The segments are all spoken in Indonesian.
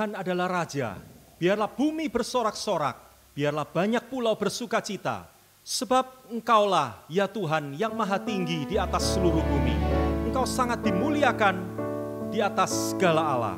Tuhan adalah Raja. Biarlah bumi bersorak-sorak, biarlah banyak pulau bersukacita. Sebab Engkaulah, ya Tuhan, yang maha tinggi di atas seluruh bumi. Engkau sangat dimuliakan di atas segala Allah.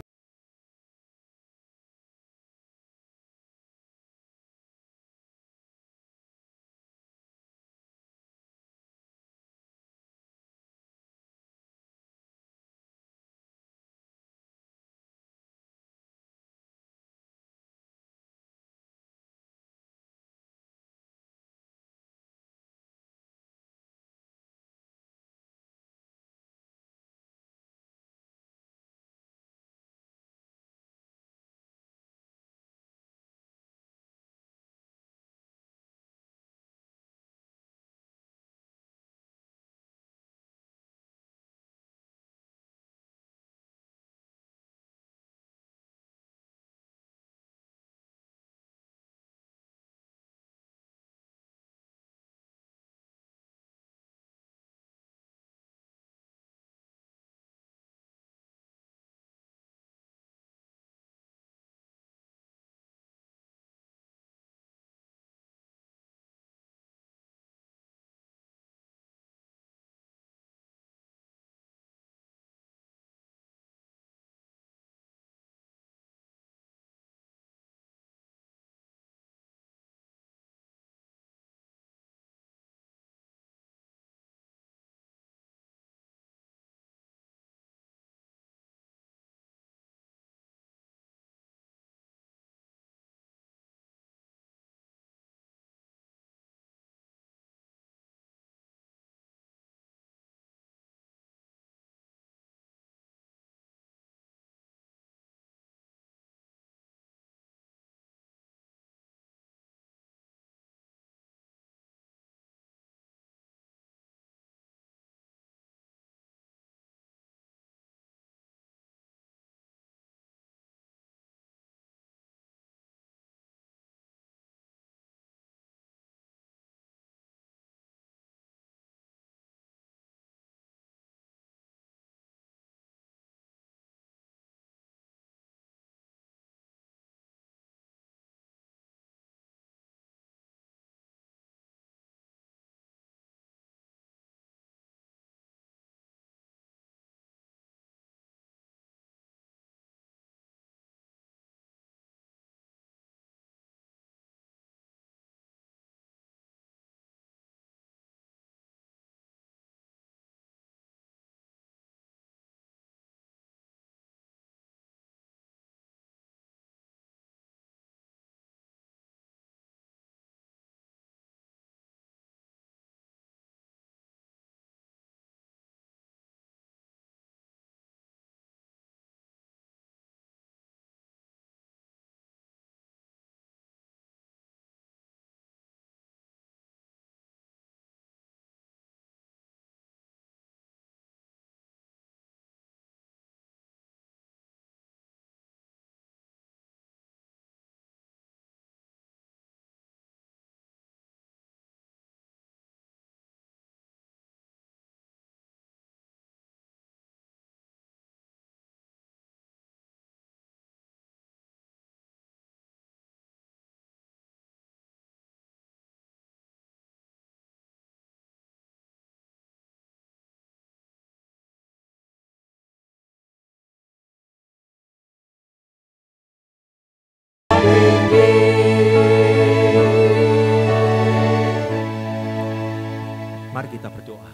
Mari kita berdoa.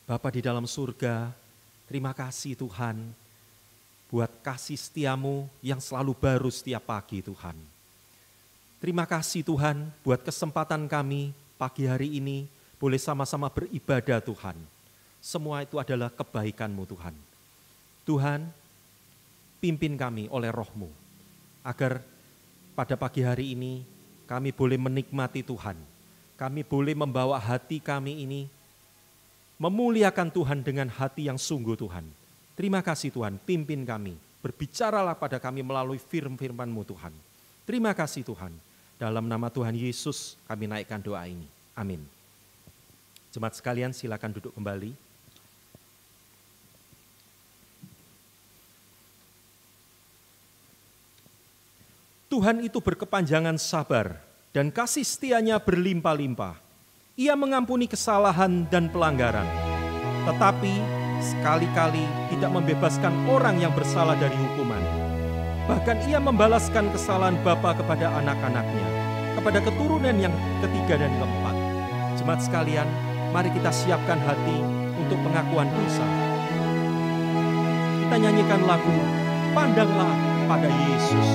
Bapa di dalam surga, terima kasih Tuhan buat kasih setiamu yang selalu baru setiap pagi Tuhan. Terima kasih Tuhan buat kesempatan kami pagi hari ini boleh sama-sama beribadah Tuhan. Semua itu adalah kebaikan-Mu Tuhan. Tuhan, pimpin kami oleh Roh-Mu agar pada pagi hari ini kami boleh menikmati Tuhan. Kami boleh membawa hati kami ini memuliakan Tuhan dengan hati yang sungguh Tuhan. Terima kasih Tuhan, pimpin kami. Berbicaralah pada kami melalui firman-Mu Tuhan. Terima kasih Tuhan. Dalam nama Tuhan Yesus kami naikkan doa ini. Amin. Jemaat sekalian silakan duduk kembali. Tuhan itu berkepanjangan sabar dan kasih setianya berlimpah-limpah. Ia mengampuni kesalahan dan pelanggaran, tetapi sekali-kali tidak membebaskan orang yang bersalah dari hukuman. Bahkan ia membalaskan kesalahan bapa kepada anak-anaknya, kepada keturunan yang ketiga dan keempat. Jemaat sekalian, mari kita siapkan hati untuk pengakuan dosa. Kita nyanyikan lagu Pandanglah pada Yesus.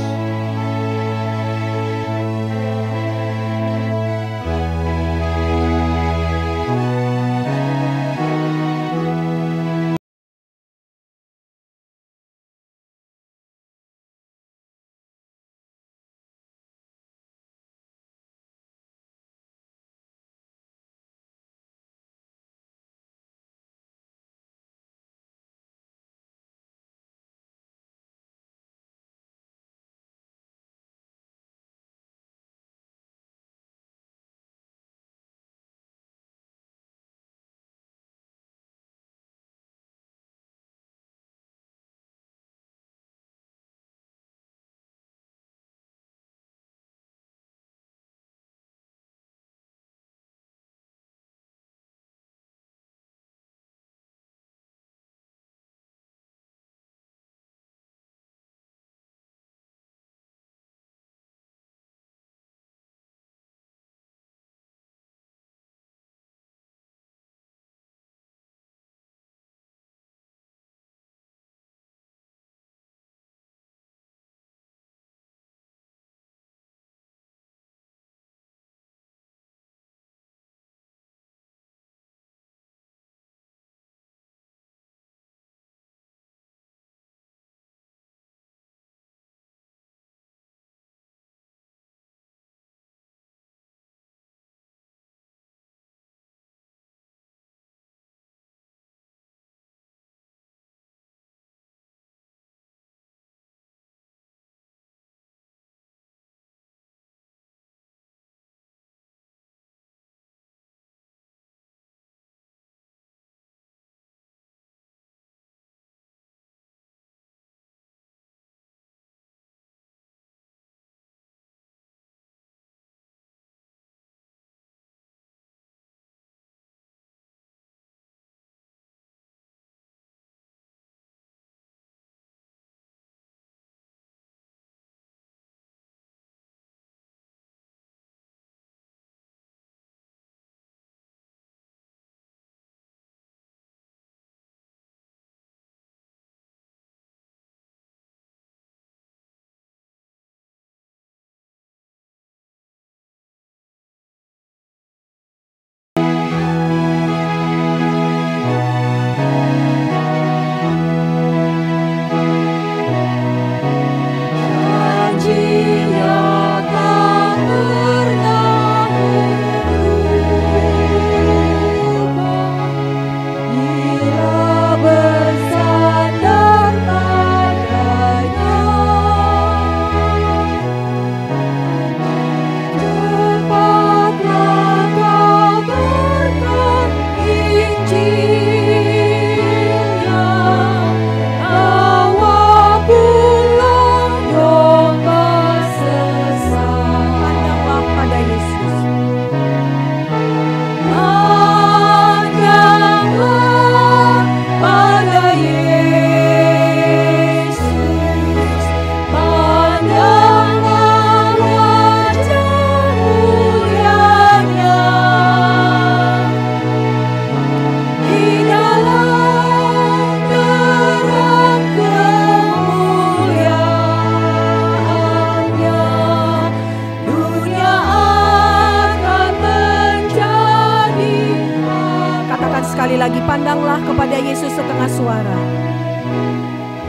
Sekali lagi, pandanglah kepada Yesus setengah suara.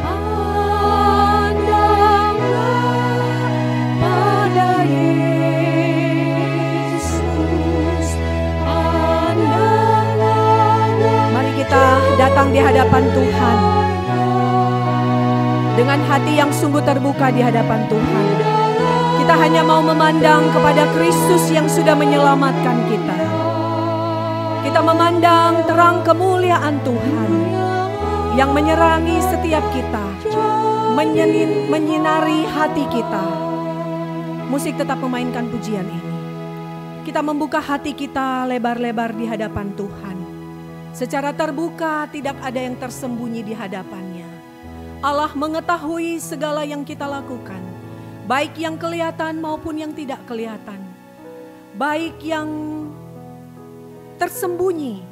Pandanglah pada Yesus. Pandanglah. Mari kita datang di hadapan Tuhan dengan hati yang sungguh terbuka di hadapan Tuhan. Kita hanya mau memandang kepada Kristus yang sudah menyelamatkan kita. Kita memandang terang kemuliaan Tuhan yang menyerangi setiap kita, menyinari hati kita. Musik tetap memainkan pujian ini. Kita membuka hati kita lebar-lebar di hadapan Tuhan. Secara terbuka, tidak ada yang tersembunyi di hadapannya. Allah mengetahui segala yang kita lakukan, baik yang kelihatan maupun yang tidak kelihatan, baik yang tersembunyi,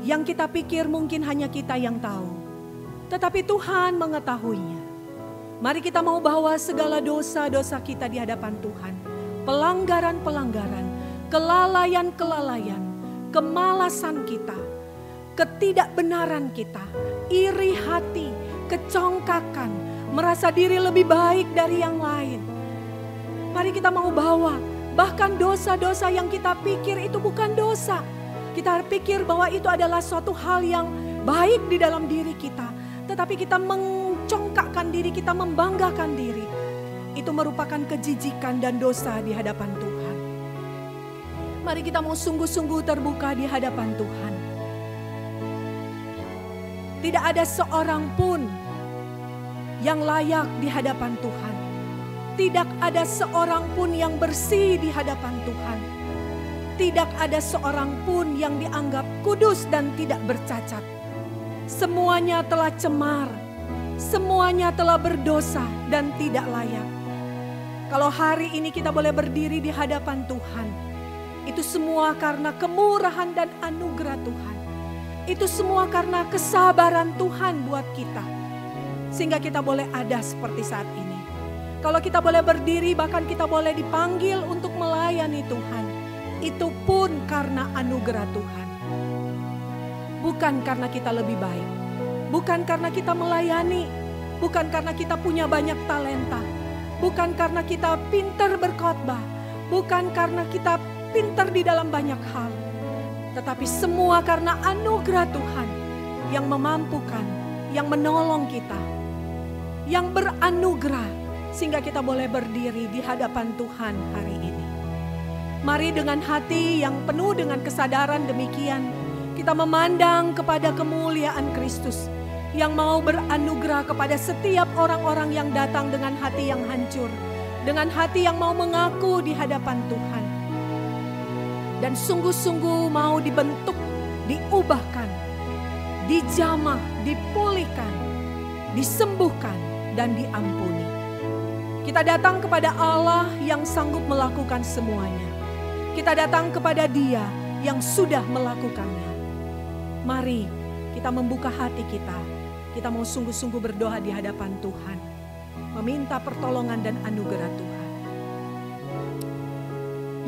yang kita pikir mungkin hanya kita yang tahu, tetapi Tuhan mengetahuinya. Mari kita mau bawa segala dosa-dosa kita di hadapan Tuhan. Pelanggaran-pelanggaran, kelalaian-kelalaian, kemalasan kita, ketidakbenaran kita, iri hati, kecongkakan, merasa diri lebih baik dari yang lain. Mari kita mau bawa, bahkan dosa-dosa yang kita pikir itu bukan dosa. Kita pikir bahwa itu adalah suatu hal yang baik di dalam diri kita. Tetapi kita mencongkakkan diri, kita membanggakan diri. Itu merupakan kejijikan dan dosa di hadapan Tuhan. Mari kita mau sungguh-sungguh terbuka di hadapan Tuhan. Tidak ada seorang pun yang layak di hadapan Tuhan. Tidak ada seorang pun yang bersih di hadapan Tuhan. Tidak ada seorang pun yang dianggap kudus dan tidak bercacat. Semuanya telah cemar, semuanya telah berdosa dan tidak layak. Kalau hari ini kita boleh berdiri di hadapan Tuhan, itu semua karena kemurahan dan anugerah Tuhan. Itu semua karena kesabaran Tuhan buat kita. Sehingga kita boleh ada seperti saat ini. Kalau kita boleh berdiri, bahkan kita boleh dipanggil untuk melayani Tuhan. Itu pun karena anugerah Tuhan. Bukan karena kita lebih baik. Bukan karena kita melayani. Bukan karena kita punya banyak talenta. Bukan karena kita pintar berkhotbah. Bukan karena kita pintar di dalam banyak hal. Tetapi semua karena anugerah Tuhan yang memampukan, yang menolong kita, yang beranugerah sehingga kita boleh berdiri di hadapan Tuhan hari ini. Mari dengan hati yang penuh dengan kesadaran demikian, kita memandang kepada kemuliaan Kristus yang mau beranugerah kepada setiap orang-orang yang datang dengan hati yang hancur, dengan hati yang mau mengaku di hadapan Tuhan. Dan sungguh-sungguh mau dibentuk, diubahkan, dijamah, dipulihkan, disembuhkan, dan diampuni. Kita datang kepada Allah yang sanggup melakukan semuanya. Kita datang kepada Dia yang sudah melakukannya. Mari kita membuka hati kita. Kita mau sungguh-sungguh berdoa di hadapan Tuhan. Meminta pertolongan dan anugerah Tuhan.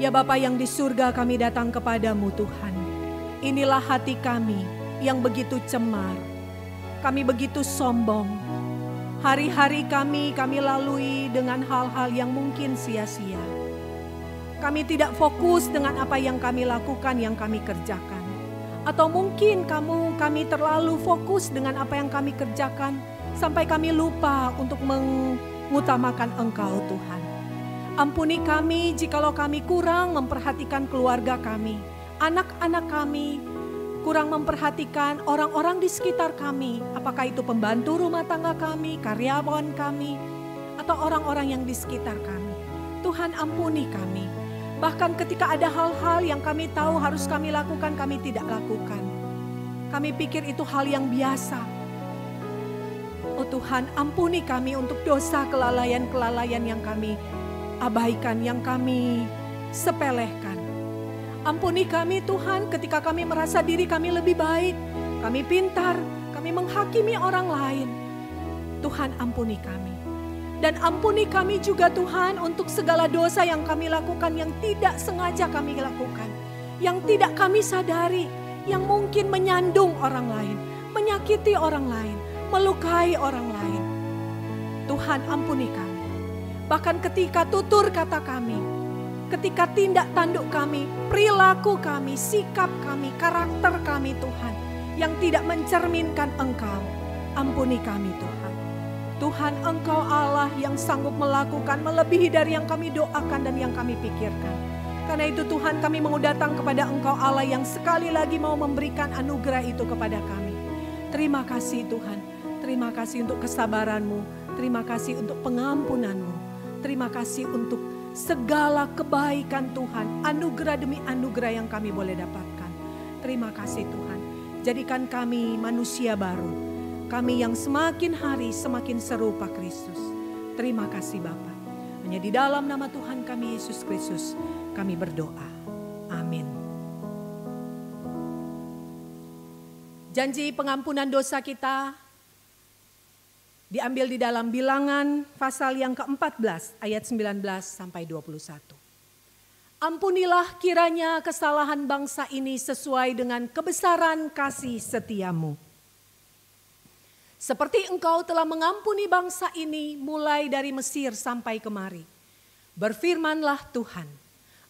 Ya Bapa yang di surga, kami datang kepadamu Tuhan. Inilah hati kami yang begitu cemar. Kami begitu sombong. Hari-hari kami lalui dengan hal-hal yang mungkin sia-sia. Kami tidak fokus dengan apa yang kami lakukan, yang kami kerjakan. Atau mungkin kami terlalu fokus dengan apa yang kami kerjakan sampai kami lupa untuk mengutamakan Engkau Tuhan. Ampuni kami jikalau kami kurang memperhatikan keluarga kami, anak-anak kami, kurang memperhatikan orang-orang di sekitar kami. Apakah itu pembantu rumah tangga kami, karyawan kami, atau orang-orang yang di sekitar kami. Tuhan ampuni kami. Bahkan ketika ada hal-hal yang kami tahu harus kami lakukan, kami tidak lakukan. Kami pikir itu hal yang biasa. Oh Tuhan, ampuni kami untuk dosa kelalaian-kelalaian yang kami abaikan, yang kami sepelehkan. Ampuni kami Tuhan ketika kami merasa diri kami lebih baik, kami pintar, kami menghakimi orang lain. Tuhan ampuni kami. Dan ampuni kami juga Tuhan untuk segala dosa yang kami lakukan, yang tidak sengaja kami lakukan, yang tidak kami sadari, yang mungkin menyandung orang lain, menyakiti orang lain, melukai orang lain. Tuhan ampuni kami. Bahkan ketika tutur kata kami, ketika tindak tanduk kami, perilaku kami, sikap kami, karakter kami Tuhan, yang tidak mencerminkan Engkau, ampuni kami Tuhan. Tuhan Engkau Allah yang sanggup melakukan melebihi dari yang kami doakan dan yang kami pikirkan. Karena itu Tuhan, kami mau datang kepada Engkau Allah yang sekali lagi mau memberikan anugerah itu kepada kami. Terima kasih Tuhan. Terima kasih untuk kesabaran-Mu. Terima kasih untuk pengampunan-Mu. Terima kasih untuk segala kebaikan Tuhan, anugerah demi anugerah yang kami boleh dapatkan. Terima kasih Tuhan, jadikan kami manusia baru, kami yang semakin hari semakin serupa Kristus. Terima kasih Bapa. Hanya di dalam nama Tuhan kami Yesus Kristus kami berdoa. Amin. Janji pengampunan dosa kita diambil di dalam Bilangan pasal yang ke-14 ayat 19 sampai 21. Ampunilah kiranya kesalahan bangsa ini sesuai dengan kebesaran kasih setiamu. Seperti engkau telah mengampuni bangsa ini mulai dari Mesir sampai kemari. Berfirmanlah Tuhan,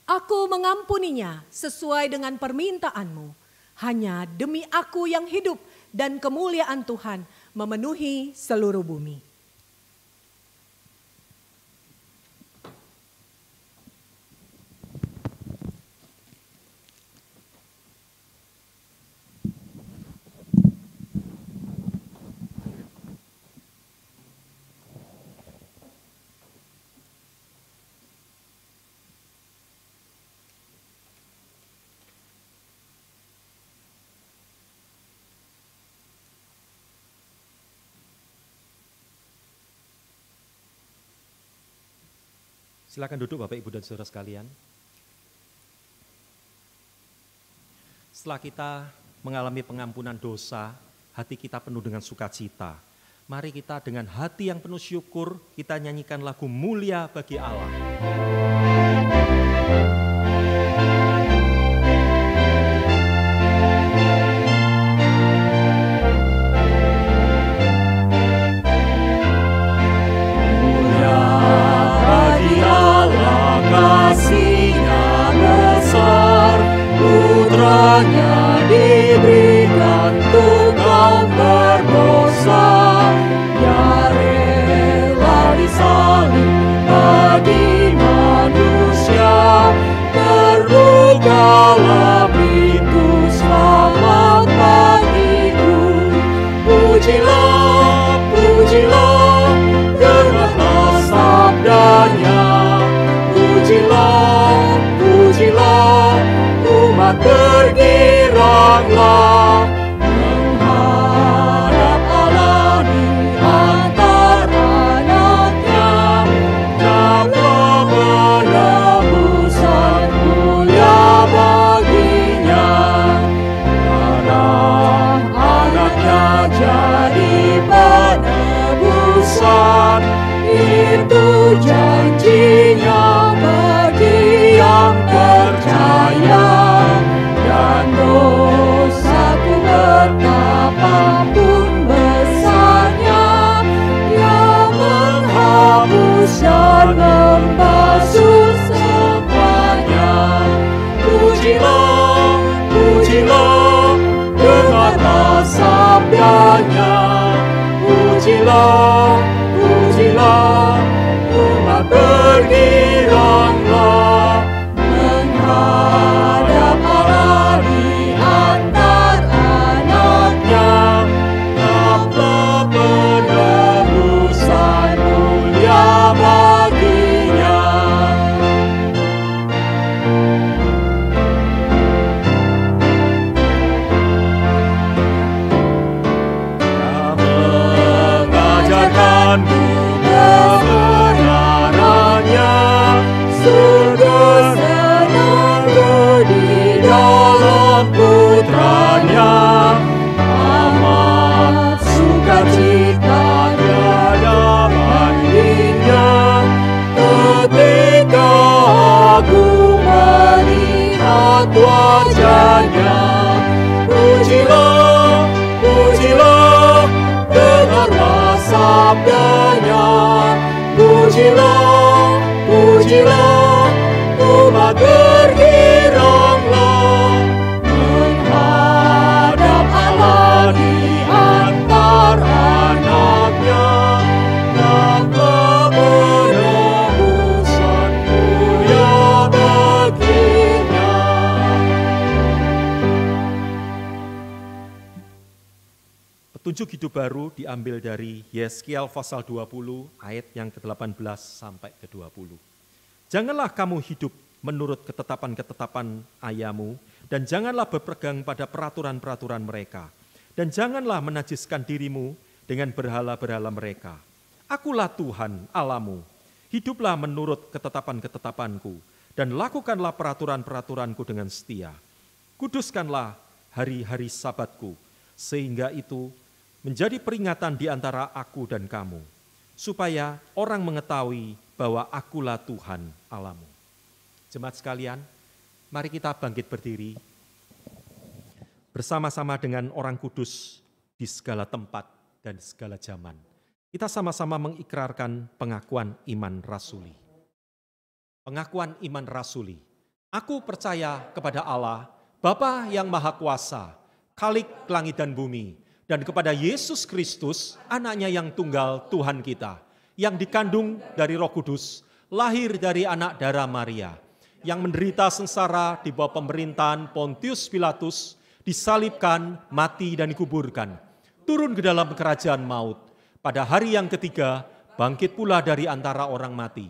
aku mengampuninya sesuai dengan permintaanmu. Hanya demi aku yang hidup dan kemuliaan Tuhan memenuhi seluruh bumi. Silakan duduk Bapak, Ibu, dan saudara sekalian. Setelah kita mengalami pengampunan dosa, hati kita penuh dengan sukacita. Mari kita dengan hati yang penuh syukur, kita nyanyikan lagu Mulia Bagi Allah. Kasih-Nya besar, Putranya diberikan untuk kaum berdosa. Dia rela disalib bagi manusia, terlukalah itu selamat bagiku. Pujilah, pujilah, dengarlah sabdanya. Pujilah, pujilah, umat bergiranglah menghadap Allah di antara anaknya. Dalam penebusan mulia baginya, anak-anaknya jadi penebusan. Itu janjinya bagi yang percaya, dan dosaku betapapun besarnya, Dia menghapus dan membasuh semuanya. Pujilah, pujilah, dengarlah sabdanya. Pujilah, pujilah, umat bergiranglah menghadap Allah di antara anaknya. Dalam penebusan mulia baginya. Dia mengajarkanmu kebenarannya, sungguh senangku di dalam Putranya. Amat sukacita tiada bandingnya ketika aku melihat wajahnya. Pujilah, pujilah, dengarlah sabdanya. Pujilah, pujilah, umat bergiranglah menghadap Allah di antara anaknya. Dalam penebusan mulia baginya. Petunjuk hidup baru diambil dari Yeskiel pasal 20 ayat yang ke-18 sampai ke-20. Janganlah kamu hidup menurut ketetapan-ketetapan ayahmu, dan janganlah berpegang pada peraturan-peraturan mereka. Dan janganlah menajiskan dirimu dengan berhala-berhala mereka. Akulah Tuhan Allahmu. Hiduplah menurut ketetapan-ketetapanku, dan lakukanlah peraturan-peraturanku dengan setia. Kuduskanlah hari-hari Sabatku, sehingga itu menjadi peringatan di antara aku dan kamu, supaya orang mengetahui bahwa akulah Tuhan Allahmu. Jemaat sekalian, mari kita bangkit berdiri bersama-sama dengan orang kudus di segala tempat dan segala zaman. Kita sama-sama mengikrarkan pengakuan iman rasuli. Pengakuan iman rasuli. Aku percaya kepada Allah, Bapa yang Maha Kuasa, Khalik langit dan bumi, dan kepada Yesus Kristus, anaknya yang tunggal Tuhan kita, yang dikandung dari Roh Kudus, lahir dari anak darah Maria, yang menderita sengsara di bawah pemerintahan Pontius Pilatus, disalibkan, mati dan dikuburkan, turun ke dalam kerajaan maut, pada hari yang ketiga bangkit pula dari antara orang mati,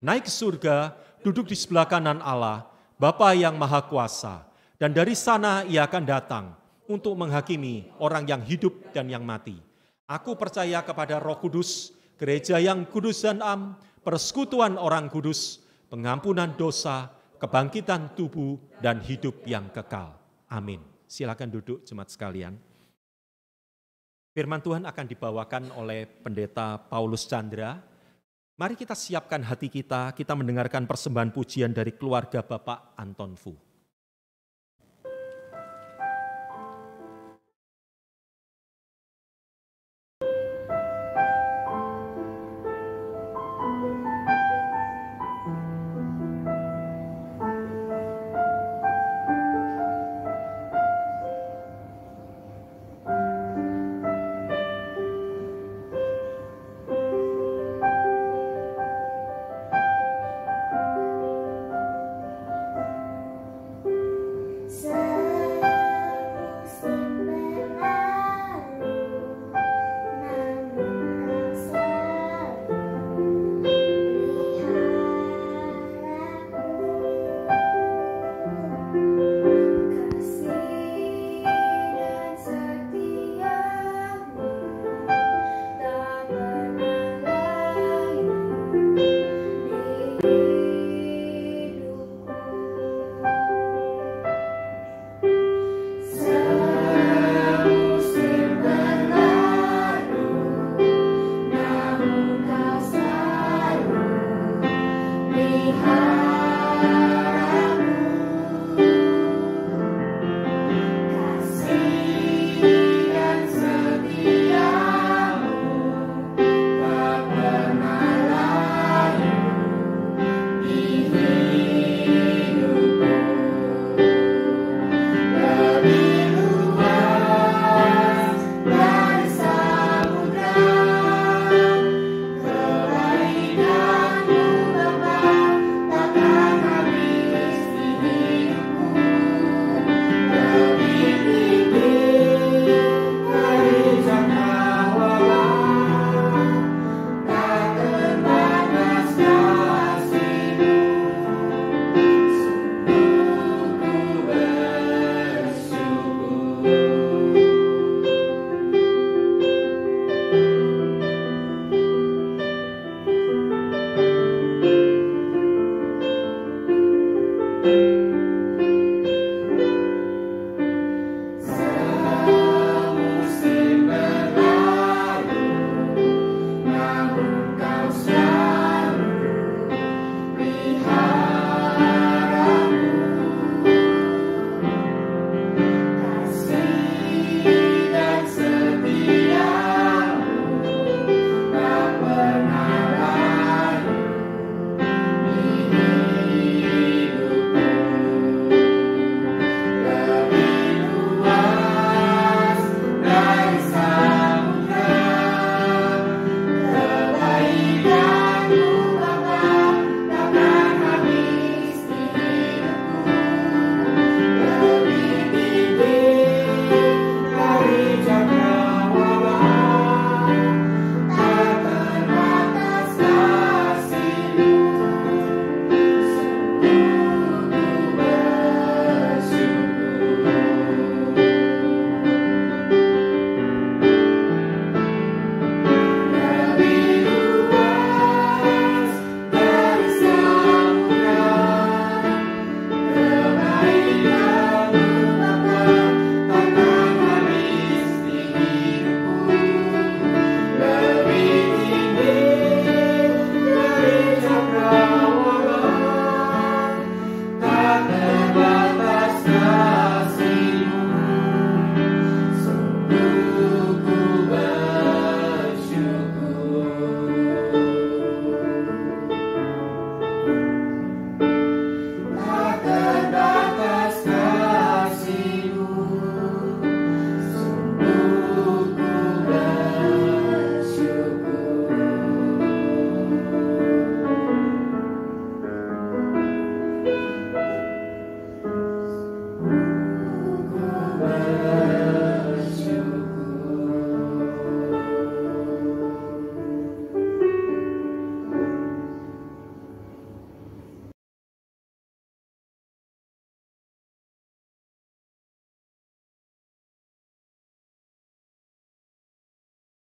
naik ke surga, duduk di sebelah kanan Allah, Bapa yang Maha Kuasa, dan dari sana ia akan datang untuk menghakimi orang yang hidup dan yang mati. Aku percaya kepada Roh Kudus, gereja yang kudus dan am, persekutuan orang kudus, pengampunan dosa, kebangkitan tubuh, dan hidup yang kekal. Amin. Silakan duduk jemaat sekalian. Firman Tuhan akan dibawakan oleh Pendeta Paulus Chandra. Mari kita siapkan hati kita mendengarkan persembahan pujian dari keluarga Bapak Anton Fu.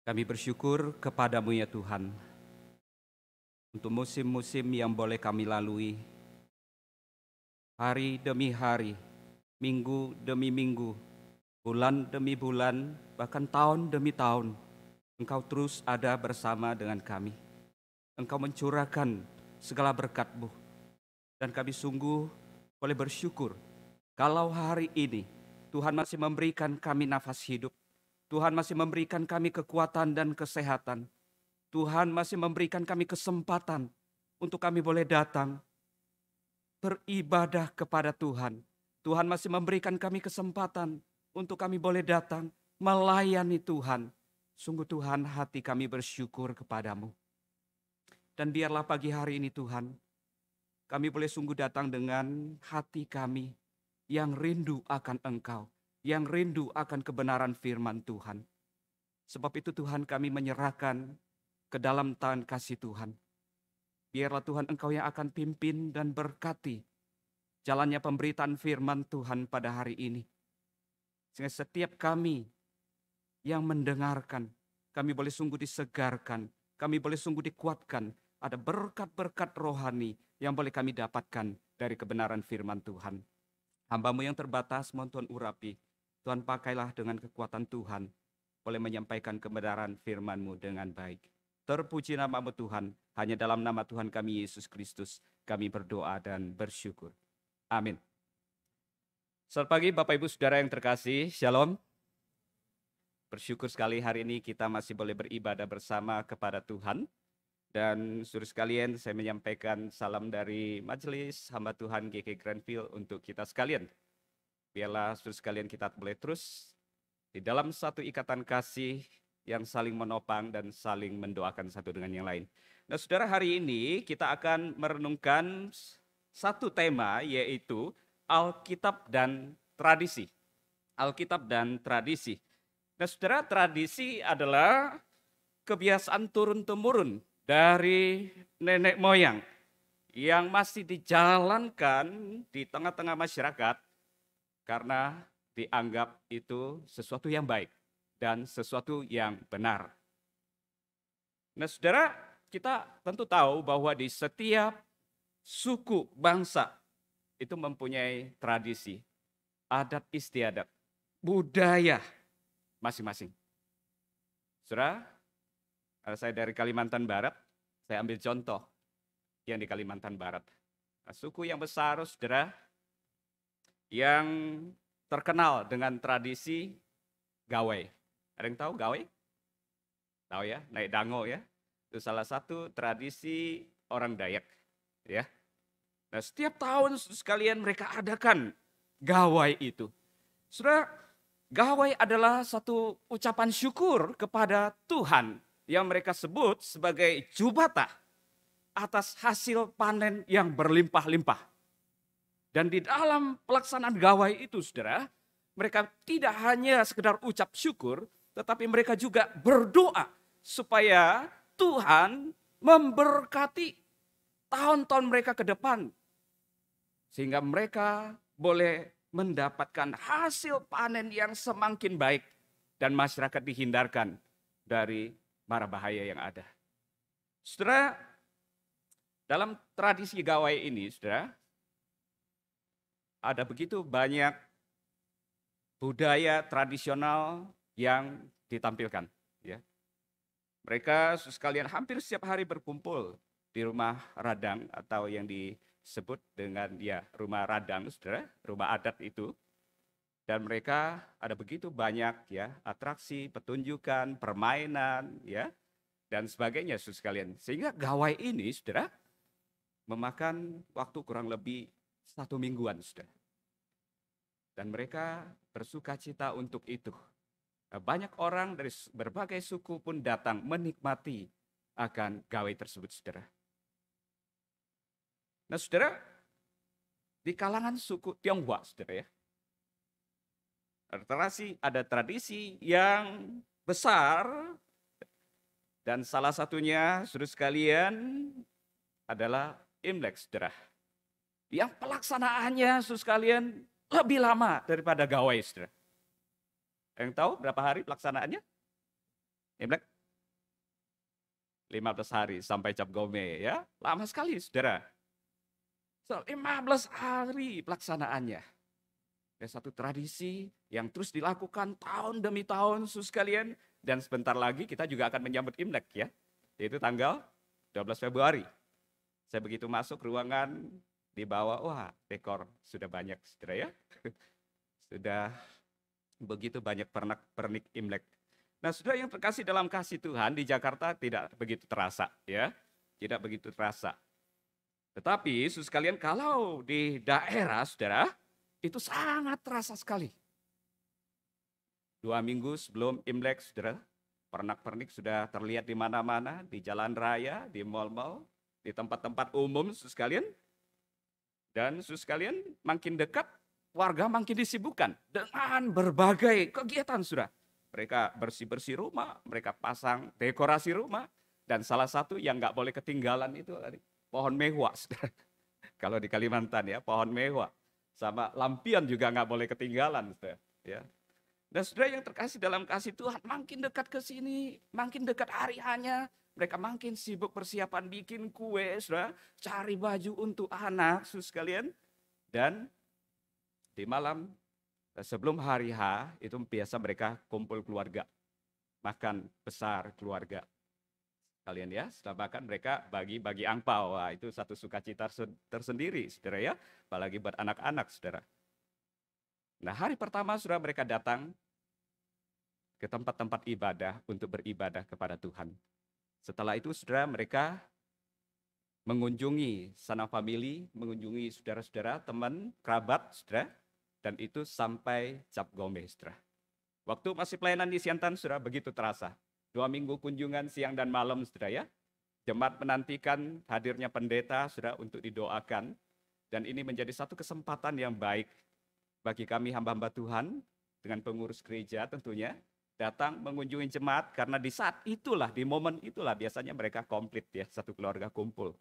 Kami bersyukur kepadamu ya Tuhan, untuk musim-musim yang boleh kami lalui, hari demi hari, minggu demi minggu, bulan demi bulan, bahkan tahun demi tahun. Engkau terus ada bersama dengan kami. Engkau mencurahkan segala berkat-Mu, dan kami sungguh boleh bersyukur kalau hari ini Tuhan masih memberikan kami nafas hidup. Tuhan masih memberikan kami kekuatan dan kesehatan. Tuhan masih memberikan kami kesempatan untuk kami boleh datang beribadah kepada Tuhan. Tuhan masih memberikan kami kesempatan untuk kami boleh datang melayani Tuhan. Sungguh Tuhan, hati kami bersyukur kepadamu. Dan biarlah pagi hari ini Tuhan, kami boleh sungguh datang dengan hati kami yang rindu akan Engkau, yang rindu akan kebenaran firman Tuhan. Sebab itu Tuhan, kami menyerahkan ke dalam tangan kasih Tuhan. Biarlah Tuhan Engkau yang akan pimpin dan berkati jalannya pemberitaan firman Tuhan pada hari ini. Sehingga setiap kami yang mendengarkan, kami boleh sungguh disegarkan, kami boleh sungguh dikuatkan. Ada berkat-berkat rohani yang boleh kami dapatkan dari kebenaran firman Tuhan. Hamba-Mu yang terbatas, mohon Tuhan urapi. Tuhan pakailah dengan kekuatan Tuhan, boleh menyampaikan kebenaran firman-Mu dengan baik. Terpuji nama-Mu Tuhan, hanya dalam nama Tuhan kami Yesus Kristus, kami berdoa dan bersyukur. Amin. Selamat pagi Bapak Ibu Saudara yang terkasih, Shalom. Bersyukur sekali hari ini kita masih boleh beribadah bersama kepada Tuhan. Dan saudara sekalian, saya menyampaikan salam dari Majelis Hamba Tuhan GK Grandfield untuk kita sekalian. Biarlah saudara sekalian kita boleh terus di dalam satu ikatan kasih yang saling menopang dan saling mendoakan satu dengan yang lain. Nah saudara, hari ini kita akan merenungkan satu tema, yaitu Alkitab dan tradisi. Alkitab dan tradisi. Nah saudara, tradisi adalah kebiasaan turun-temurun dari nenek moyang yang masih dijalankan di tengah-tengah masyarakat karena dianggap itu sesuatu yang baik dan sesuatu yang benar. Nah saudara, kita tentu tahu bahwa di setiap suku bangsa itu mempunyai tradisi, adat istiadat, budaya masing-masing. Saudara, saya dari Kalimantan Barat, saya ambil contoh yang di Kalimantan Barat. Nah, suku yang besar, saudara, yang terkenal dengan tradisi gawai. Ada yang tahu gawai? Tahu ya, naik dango ya. Itu salah satu tradisi orang Dayak. Ya. Nah, setiap tahun sekalian mereka adakan gawai itu. Saudara, gawai adalah satu ucapan syukur kepada Tuhan yang mereka sebut sebagai jubata atas hasil panen yang berlimpah-limpah. Dan di dalam pelaksanaan gawai itu, saudara, mereka tidak hanya sekedar ucap syukur, tetapi mereka juga berdoa supaya Tuhan memberkati tahun-tahun mereka ke depan. Sehingga mereka boleh mendapatkan hasil panen yang semakin baik dan masyarakat dihindarkan dari mara bahaya yang ada. Saudara, dalam tradisi gawai ini, saudara, ada begitu banyak budaya tradisional yang ditampilkan. Ya. Mereka sekalian hampir setiap hari berkumpul di rumah radang atau yang disebut dengan rumah radang, saudara, rumah adat itu. Dan mereka ada begitu banyak ya atraksi, pertunjukan, permainan ya dan sebagainya saudara sekalian. Sehingga gawai ini saudara memakan waktu kurang lebih 1 mingguan saudara. Dan mereka bersuka cita untuk itu. Nah, banyak orang dari berbagai suku pun datang menikmati akan gawai tersebut saudara. Nah saudara, di kalangan suku Tionghoa saudara ya, ada tradisi yang besar dan salah satunya saudara sekalian adalah Imlek saudara. Yang pelaksanaannya saudara sekalian lebih lama daripada gawai saudara. Yang tahu berapa hari pelaksanaannya? Imlek 15 hari sampai Cap Gome ya. Lama sekali saudara. 15 hari pelaksanaannya. Ya, satu tradisi yang terus dilakukan tahun demi tahun saudara sekalian. Dan sebentar lagi kita juga akan menyambut Imlek ya. Yaitu tanggal 12 Februari. Saya begitu masuk ruangan di bawah, wah dekor sudah banyak saudara ya. Sudah begitu banyak pernik Imlek. Nah, saudara yang terkasih dalam kasih Tuhan, di Jakarta tidak begitu terasa ya. Tidak begitu terasa. Tetapi saudara sekalian, kalau di daerah saudara, itu sangat terasa sekali. 2 minggu sebelum Imlek saudara, pernak-pernik sudah terlihat di mana-mana, di jalan raya, di mal-mal, di tempat-tempat umum saudara sekalian. Dan saudara sekalian, makin dekat, warga makin disibukkan dengan berbagai kegiatan saudara. Mereka bersih-bersih rumah, mereka pasang dekorasi rumah. Dan salah satu yang nggak boleh ketinggalan itu pohon mewah saudara. Kalau di Kalimantan ya, pohon mewah. Sama lampion juga nggak boleh ketinggalan saudara. Ya. Dan saudara yang terkasih dalam kasih Tuhan, makin dekat ke sini, makin dekat hari hanya, mereka makin sibuk persiapan bikin kue, saudara, cari baju untuk anak, saudara sekalian. Dan di malam sebelum hari H, itu biasa mereka kumpul keluarga, makan besar keluarga. Kalian ya, setelah makan mereka bagi-bagi angpau. Wah, itu satu sukacita tersendiri, saudara ya. Apalagi buat anak-anak, saudara. Nah, hari pertama, saudara, mereka datang ke tempat-tempat ibadah untuk beribadah kepada Tuhan. Setelah itu, saudara, mereka mengunjungi sanak famili, mengunjungi saudara-saudara, teman, kerabat, saudara. Dan itu sampai Cap Gome, saudara. Waktu masih pelayanan di Siantan, saudara, begitu terasa. 2 minggu kunjungan siang dan malam, saudara ya. Jemaat menantikan hadirnya pendeta, saudara, untuk didoakan. Dan ini menjadi satu kesempatan yang baik bagi kami hamba-hamba Tuhan, dengan pengurus gereja tentunya, datang mengunjungi jemaat, karena di saat itulah, di momen itulah biasanya mereka komplit ya, satu keluarga kumpul.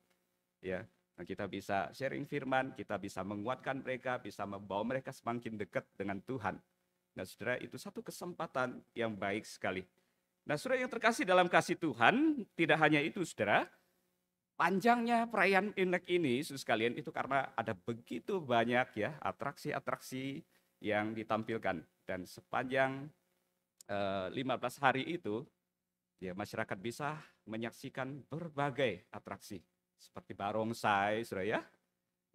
Ya, nah, kita bisa sharing firman, kita bisa menguatkan mereka, bisa membawa mereka semakin dekat dengan Tuhan. Nah, saudara, itu satu kesempatan yang baik sekali. Nah, saudara yang terkasih dalam kasih Tuhan, tidak hanya itu, saudara. Panjangnya perayaan Imlek ini, saudara sekalian, itu karena ada begitu banyak ya atraksi-atraksi yang ditampilkan. Dan sepanjang 15 hari itu, ya masyarakat bisa menyaksikan berbagai atraksi. Seperti barongsai, saudara ya.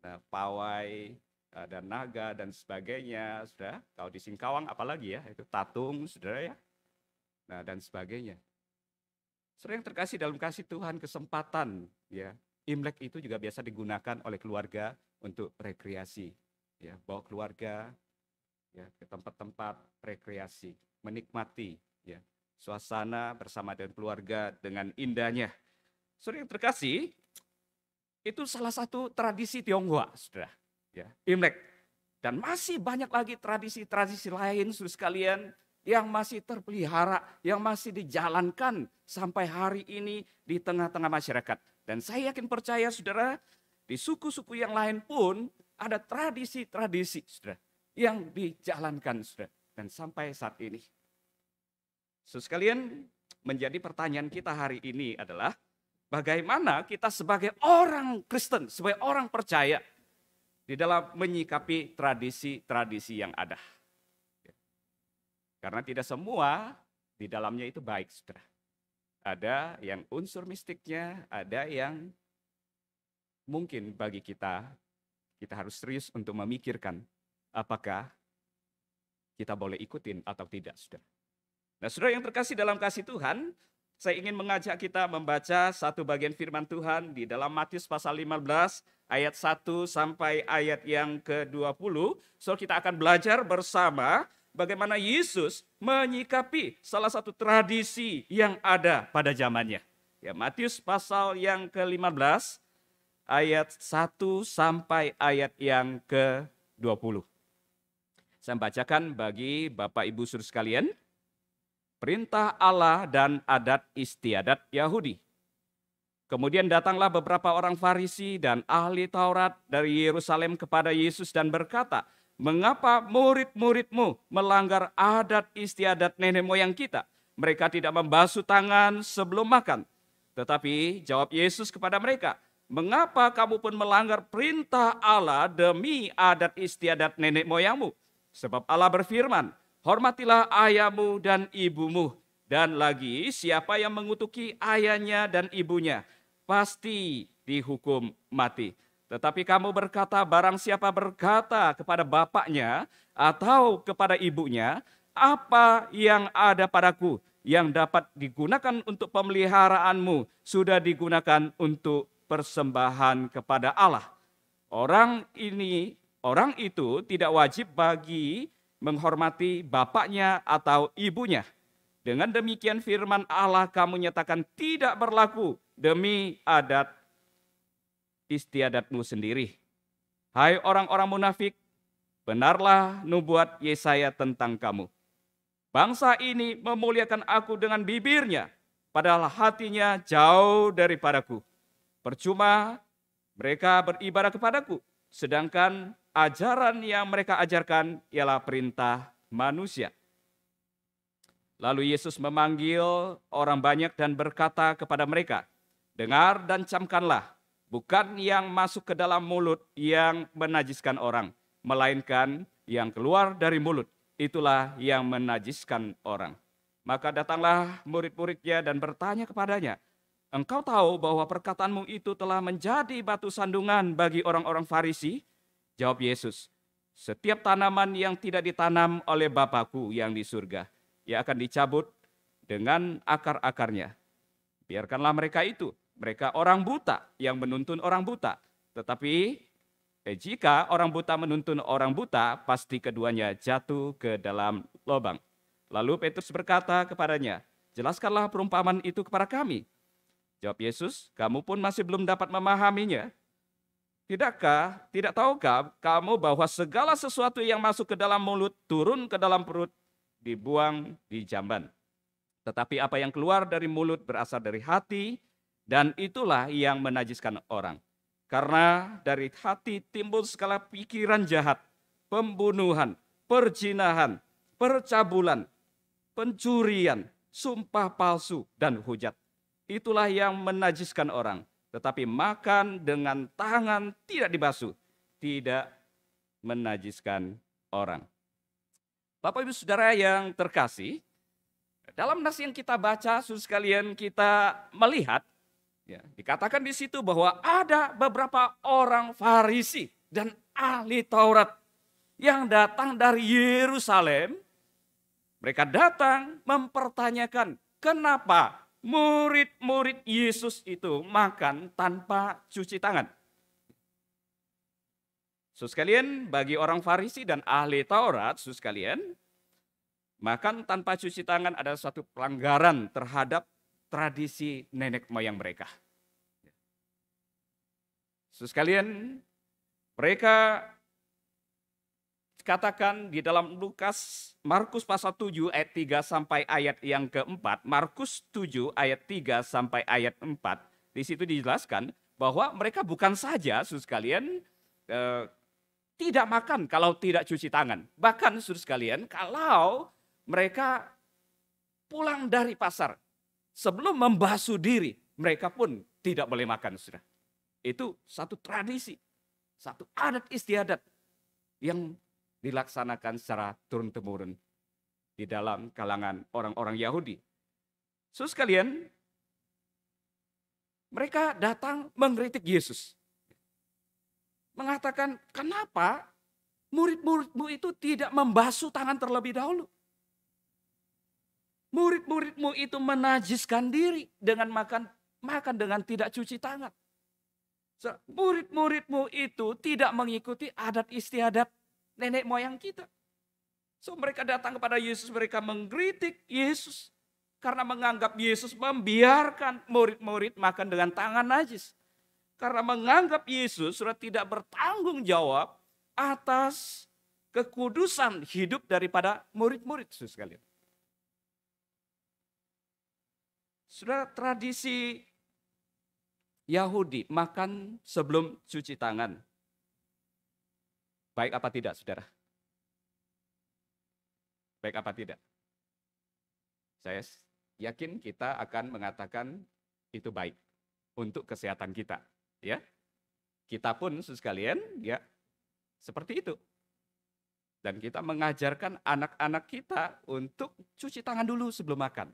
Nah, pawai, ada naga dan sebagainya, saudara. Kalau di Singkawang apalagi ya, itu tatung, saudara ya. Nah, dan sebagainya. Saudara yang terkasih dalam kasih Tuhan, kesempatan ya, Imlek itu juga biasa digunakan oleh keluarga untuk rekreasi. Ya, bawa keluarga ya ke tempat-tempat rekreasi, menikmati ya suasana bersama dengan keluarga dengan indahnya. Saudara yang terkasih, itu salah satu tradisi Tionghoa, saudara. Ya, Imlek. Dan masih banyak lagi tradisi-tradisi lain, saudara sekalian, yang masih terpelihara, yang masih dijalankan sampai hari ini di tengah-tengah masyarakat. Dan saya yakin percaya, saudara, di suku-suku yang lain pun ada tradisi-tradisi, saudara, yang dijalankan, saudara. Dan sampai saat ini. Saudara sekalian, menjadi pertanyaan kita hari ini adalah, bagaimana kita sebagai orang Kristen, sebagai orang percaya, di dalam menyikapi tradisi-tradisi yang ada. Karena tidak semua di dalamnya itu baik, saudara. Ada yang unsur mistiknya, ada yang mungkin bagi kita harus serius untuk memikirkan apakah kita boleh ikutin atau tidak, saudara. Nah, saudara yang terkasih dalam kasih Tuhan, saya ingin mengajak kita membaca satu bagian firman Tuhan di dalam Matius pasal 15, ayat 1 sampai ayat yang ke-20. So, kita akan belajar bersama bagaimana Yesus menyikapi salah satu tradisi yang ada pada zamannya. Ya, Matius pasal yang ke-15 ayat 1 sampai ayat yang ke-20. Saya bacakan bagi Bapak Ibu Saudara sekalian. Perintah Allah dan adat istiadat Yahudi. Kemudian datanglah beberapa orang Farisi dan ahli Taurat dari Yerusalem kepada Yesus dan berkata, "Mengapa murid-muridmu melanggar adat istiadat nenek moyang kita? Mereka tidak membasuh tangan sebelum makan." Tetapi jawab Yesus kepada mereka, "Mengapa kamu pun melanggar perintah Allah demi adat istiadat nenek moyangmu? Sebab Allah berfirman, hormatilah ayahmu dan ibumu. Dan lagi, siapa yang mengutuki ayahnya dan ibunya, pasti dihukum mati. Tetapi kamu berkata, barang siapa berkata kepada bapaknya atau kepada ibunya, apa yang ada padaku yang dapat digunakan untuk pemeliharaanmu sudah digunakan untuk persembahan kepada Allah. Orang itu tidak wajib bagi menghormati bapaknya atau ibunya. Dengan demikian firman Allah kamu nyatakan tidak berlaku demi adat istiadatmu sendiri. Hai orang-orang munafik, benarlah nubuat Yesaya tentang kamu. Bangsa ini memuliakan aku dengan bibirnya, padahal hatinya jauh daripadaku. Percuma mereka beribadah kepadaku, sedangkan ajaran yang mereka ajarkan ialah perintah manusia. Lalu Yesus memanggil orang banyak dan berkata kepada mereka, dengar dan camkanlah, bukan yang masuk ke dalam mulut yang menajiskan orang, melainkan yang keluar dari mulut. Itulah yang menajiskan orang. Maka datanglah murid-muridnya dan bertanya kepadanya, engkau tahu bahwa perkataanmu itu telah menjadi batu sandungan bagi orang-orang Farisi? Jawab Yesus, setiap tanaman yang tidak ditanam oleh Bapa-Ku yang di surga, ia akan dicabut dengan akar-akarnya. Biarkanlah mereka itu, mereka orang buta yang menuntun orang buta. Tetapi jika orang buta menuntun orang buta, pasti keduanya jatuh ke dalam lubang. Lalu Petrus berkata kepadanya, jelaskanlah perumpamaan itu kepada kami. Jawab Yesus, kamu pun masih belum dapat memahaminya. Tidak tahukah kamu bahwa segala sesuatu yang masuk ke dalam mulut, turun ke dalam perut, dibuang di jamban. Tetapi apa yang keluar dari mulut berasal dari hati, dan itulah yang menajiskan orang. Karena dari hati timbul segala pikiran jahat, pembunuhan, perzinahan, percabulan, pencurian, sumpah palsu, dan hujat. Itulah yang menajiskan orang. Tetapi makan dengan tangan tidak dibasuh, tidak menajiskan orang. Bapak Ibu Saudara yang terkasih, dalam nas yang kita baca, saudara sekalian, kita melihat, ya, dikatakan di situ bahwa ada beberapa orang Farisi dan ahli Taurat yang datang dari Yerusalem. Mereka datang mempertanyakan kenapa murid-murid Yesus itu makan tanpa cuci tangan. Saudara sekalian, bagi orang Farisi dan ahli Taurat, saudara sekalian, makan tanpa cuci tangan adalah suatu pelanggaran terhadap tradisi nenek moyang mereka. Saudara sekalian, mereka katakan di dalam Markus pasal 7 ayat 3 sampai ayat yang keempat, Markus 7 ayat 3 sampai ayat 4, di situ dijelaskan bahwa mereka bukan saja, saudara sekalian, tidak makan kalau tidak cuci tangan. Bahkan saudara sekalian, kalau mereka pulang dari pasar, sebelum membasuh diri, mereka pun tidak boleh makan, saudara. Itu satu tradisi, satu adat istiadat yang dilaksanakan secara turun-temurun di dalam kalangan orang-orang Yahudi. Saudara sekalian, mereka datang mengkritik Yesus. Mengatakan, kenapa murid-muridmu itu tidak membasuh tangan terlebih dahulu? Murid-muridmu itu menajiskan diri dengan makan dengan tidak cuci tangan. Murid-muridmu itu tidak mengikuti adat istiadat nenek moyang kita. So mereka datang kepada Yesus, mereka mengkritik Yesus karena menganggap Yesus membiarkan murid-murid makan dengan tangan najis. Karena menganggap Yesus sudah tidak bertanggung jawab atas kekudusan hidup daripada murid-murid, saudara sekalian. Saudara, tradisi Yahudi makan sebelum cuci tangan. Baik apa tidak, saudara? Baik apa tidak? Saya yakin kita akan mengatakan itu baik untuk kesehatan kita, ya. Kita pun sekalian ya seperti itu. Dan kita mengajarkan anak-anak kita untuk cuci tangan dulu sebelum makan.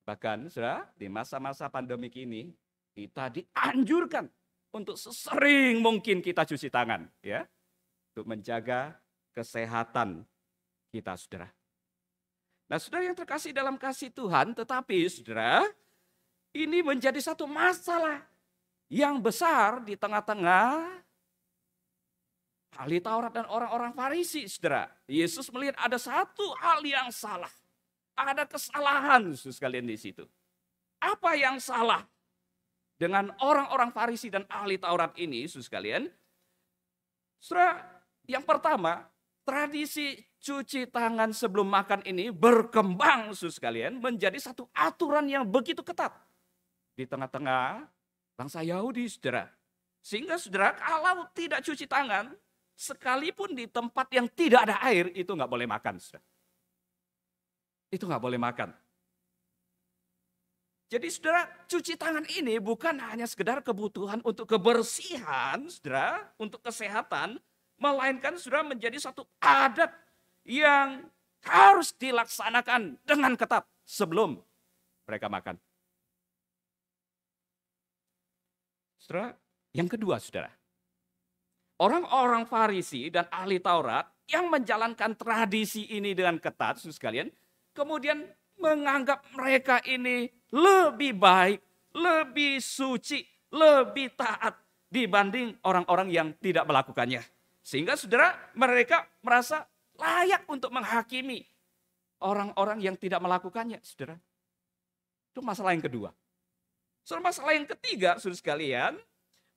Bahkan saudara, di masa-masa pandemik ini kita dianjurkan untuk sesering mungkin kita cuci tangan, ya, untuk menjaga kesehatan kita, saudara. Nah, saudara yang terkasih dalam kasih Tuhan, tetapi saudara, ini menjadi satu masalah yang besar di tengah-tengah ahli Taurat dan orang-orang Farisi, saudara. Yesus melihat ada satu hal yang salah. Ada kesalahan, saudara sekalian di situ. Apa yang salah dengan orang-orang Farisi dan ahli Taurat ini, saudara sekalian? Saudara, yang pertama, tradisi cuci tangan sebelum makan ini berkembang, saudara sekalian, menjadi satu aturan yang begitu ketat di tengah-tengah bangsa Yahudi, saudara. Sehingga saudara, kalau tidak cuci tangan, sekalipun di tempat yang tidak ada air, itu nggak boleh makan, saudara. Itu nggak boleh makan. Jadi saudara, cuci tangan ini bukan hanya sekedar kebutuhan untuk kebersihan, saudara, untuk kesehatan, melainkan saudara menjadi satu adat yang harus dilaksanakan dengan ketat sebelum mereka makan. Saudara, yang kedua, saudara, orang-orang Farisi dan ahli Taurat yang menjalankan tradisi ini dengan ketat, saudara sekalian, kemudian menganggap mereka ini lebih baik, lebih suci, lebih taat dibanding orang-orang yang tidak melakukannya. Sehingga saudara, mereka merasa layak untuk menghakimi orang-orang yang tidak melakukannya, saudara. Itu masalah yang kedua. Saudara, masalah yang ketiga, saudara sekalian,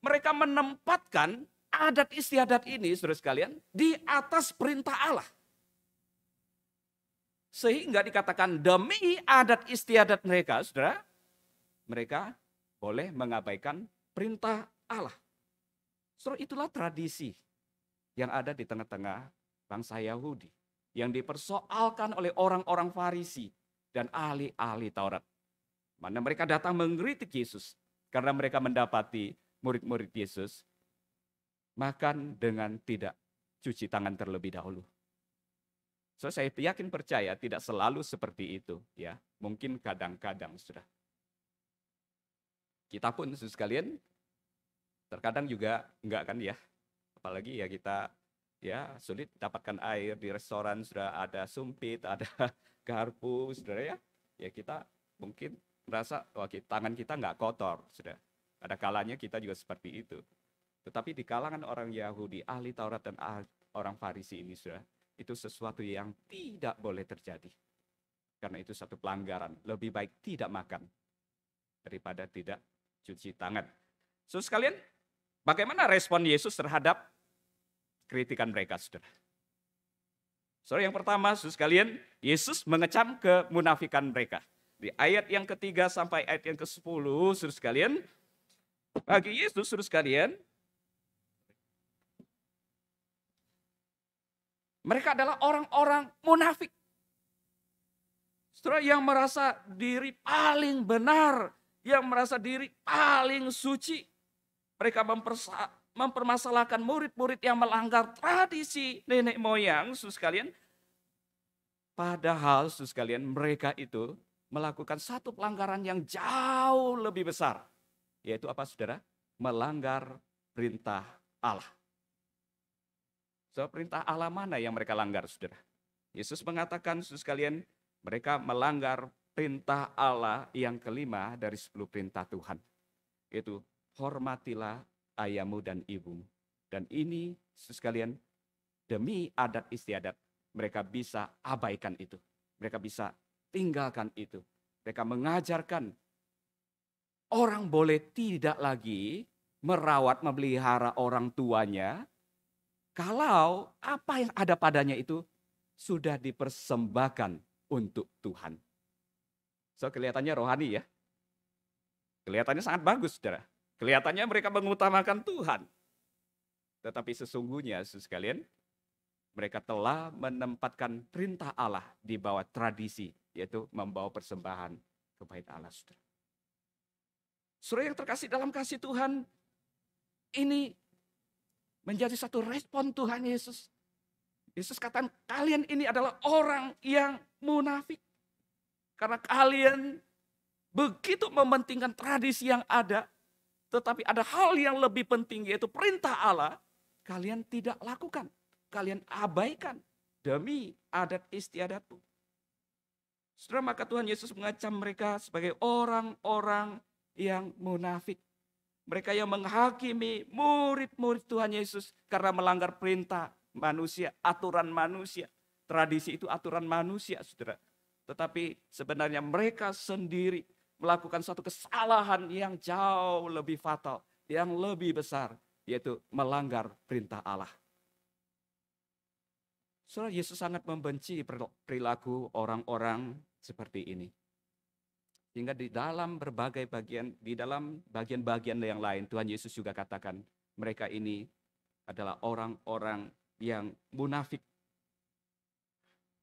mereka menempatkan adat istiadat ini, saudara sekalian, di atas perintah Allah. Sehingga dikatakan demi adat istiadat mereka, saudara, mereka boleh mengabaikan perintah Allah. Saudara, itulah tradisi yang ada di tengah-tengah bangsa Yahudi, yang dipersoalkan oleh orang-orang Farisi dan ahli-ahli Taurat. Mana mereka datang mengkritik Yesus karena mereka mendapati murid-murid Yesus makan dengan tidak cuci tangan terlebih dahulu. So, saya yakin percaya tidak selalu seperti itu, ya. Mungkin kadang-kadang, sudah. Kita pun sekalian terkadang juga enggak kan ya. Apalagi ya kita ya sulit dapatkan air di restoran, sudah ada sumpit, ada garpu, saudara ya. Ya kita mungkin merasa wah tangan kita nggak kotor, sudah. Ada kalanya kita juga seperti itu. Tetapi di kalangan orang Yahudi, ahli Taurat dan orang Farisi ini, sudah, itu sesuatu yang tidak boleh terjadi. Karena itu satu pelanggaran. Lebih baik tidak makan daripada tidak cuci tangan. So sekalian, bagaimana respon Yesus terhadap kritikan mereka, saudara? So yang pertama, saudara sekalian, Yesus mengecam kemunafikan mereka. Di ayat yang ketiga sampai ayat yang ke-10, saudara sekalian, bagi Yesus, saudara sekalian, mereka adalah orang-orang munafik. Saudara, yang merasa diri paling benar, yang merasa diri paling suci. Mereka mempermasalahkan murid-murid yang melanggar tradisi nenek moyang, saudara sekalian. Padahal, saudara sekalian, mereka itu melakukan satu pelanggaran yang jauh lebih besar. Yaitu apa, saudara? Melanggar perintah Allah. So, perintah Allah mana yang mereka langgar, saudara? Yesus mengatakan, saudara sekalian, mereka melanggar perintah Allah yang kelima dari 10 perintah Tuhan. Yaitu, hormatilah ayahmu dan ibumu. Dan ini, saudara sekalian, demi adat istiadat, mereka bisa abaikan itu. Mereka bisa tinggalkan itu. Mereka mengajarkan orang boleh tidak lagi merawat, memelihara orang tuanya, kalau apa yang ada padanya itu sudah dipersembahkan untuk Tuhan. So, kelihatannya rohani ya. Kelihatannya sangat bagus, saudara. Kelihatannya mereka mengutamakan Tuhan. Tetapi sesungguhnya, saudara sekalian, mereka telah menempatkan perintah Allah di bawah tradisi, yaitu membawa persembahan kepada Allah, saudara. Saudara yang terkasih dalam kasih Tuhan, ini menjadi satu respon Tuhan Yesus. Yesus katakan, kalian ini adalah orang yang munafik. Karena kalian begitu mementingkan tradisi yang ada, tetapi ada hal yang lebih penting, yaitu perintah Allah, kalian tidak lakukan. Kalian abaikan demi adat istiadatmu. Saudara, maka Tuhan Yesus mengacam mereka sebagai orang-orang yang munafik. Mereka yang menghakimi murid-murid Tuhan Yesus karena melanggar perintah manusia, aturan manusia. Tradisi itu aturan manusia, saudara. Tetapi sebenarnya mereka sendiri melakukan suatu kesalahan yang jauh lebih fatal, yang lebih besar, yaitu melanggar perintah Allah. Saudara, Yesus sangat membenci perilaku orang-orang seperti ini. Sehingga di dalam berbagai bagian, di dalam bagian-bagian yang lain, Tuhan Yesus juga katakan mereka ini adalah orang-orang yang munafik.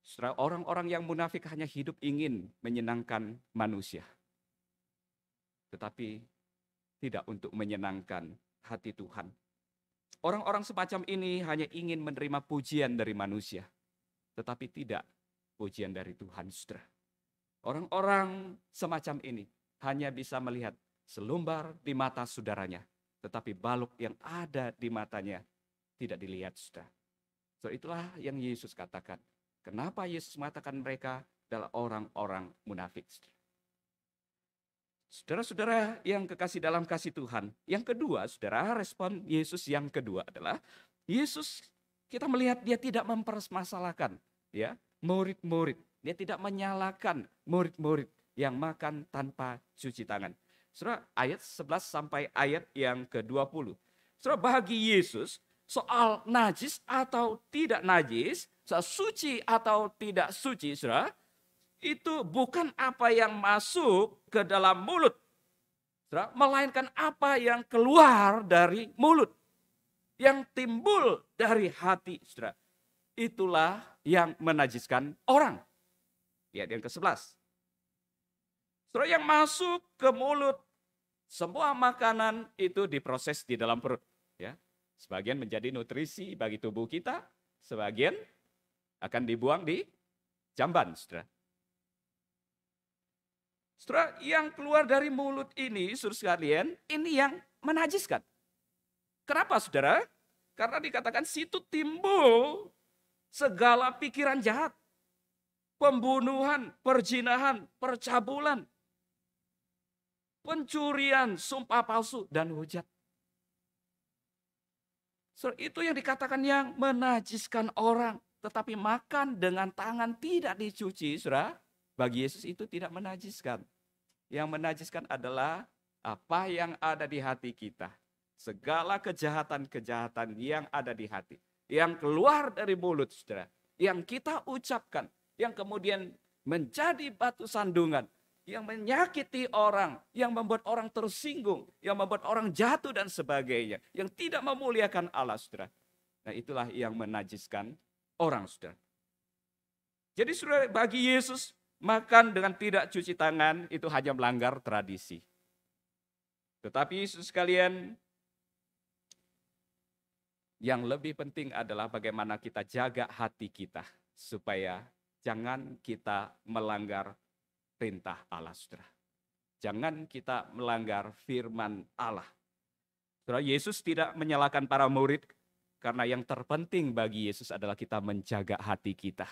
Saudara, orang-orang yang munafik hanya hidup ingin menyenangkan manusia. Tetapi tidak untuk menyenangkan hati Tuhan. Orang-orang semacam ini hanya ingin menerima pujian dari manusia. Tetapi tidak pujian dari Tuhan, saudara. Orang-orang semacam ini hanya bisa melihat selumbar di mata saudaranya, tetapi balok yang ada di matanya tidak dilihat, saudara. So, itulah yang Yesus katakan. Kenapa Yesus mengatakan mereka adalah orang-orang munafik, saudara. Saudara-saudara yang kekasih dalam kasih Tuhan. Yang kedua, saudara, respon Yesus yang kedua adalah Yesus, kita melihat dia tidak mempermasalahkan ya murid-murid. Dia tidak menyalahkan murid-murid yang makan tanpa cuci tangan. Saudara, ayat 11 sampai ayat yang ke-20. Saudara, bagi Yesus soal najis atau tidak najis, soal suci atau tidak suci, saudara, itu bukan apa yang masuk ke dalam mulut, saudara, melainkan apa yang keluar dari mulut, yang timbul dari hati, saudara. Itulah yang menajiskan orang. Lihat yang ke-11. Saudara, yang masuk ke mulut, semua makanan itu diproses di dalam perut. Ya. Sebagian menjadi nutrisi bagi tubuh kita, sebagian akan dibuang di jamban, saudara. Saudara, yang keluar dari mulut ini, saudara sekalian, ini yang menajiskan. Kenapa, saudara? Karena dikatakan situ timbul segala pikiran jahat. Pembunuhan, perzinahan, percabulan, pencurian, sumpah palsu, dan hujat. So, itu yang dikatakan yang menajiskan orang. Tetapi makan dengan tangan tidak dicuci, saudara, bagi Yesus itu tidak menajiskan. Yang menajiskan adalah apa yang ada di hati kita. Segala kejahatan-kejahatan yang ada di hati. Yang keluar dari mulut, saudara. Yang kita ucapkan. Yang kemudian menjadi batu sandungan, yang menyakiti orang, yang membuat orang tersinggung, yang membuat orang jatuh dan sebagainya, yang tidak memuliakan Allah, saudara. Nah, itulah yang menajiskan orang, saudara. Jadi, saudara, bagi Yesus, makan dengan tidak cuci tangan itu hanya melanggar tradisi. Tetapi Yesus sekalian, yang lebih penting adalah bagaimana kita jaga hati kita supaya jangan kita melanggar perintah Allah, saudara. Jangan kita melanggar firman Allah. Saudara, Yesus tidak menyalahkan para murid karena yang terpenting bagi Yesus adalah kita menjaga hati kita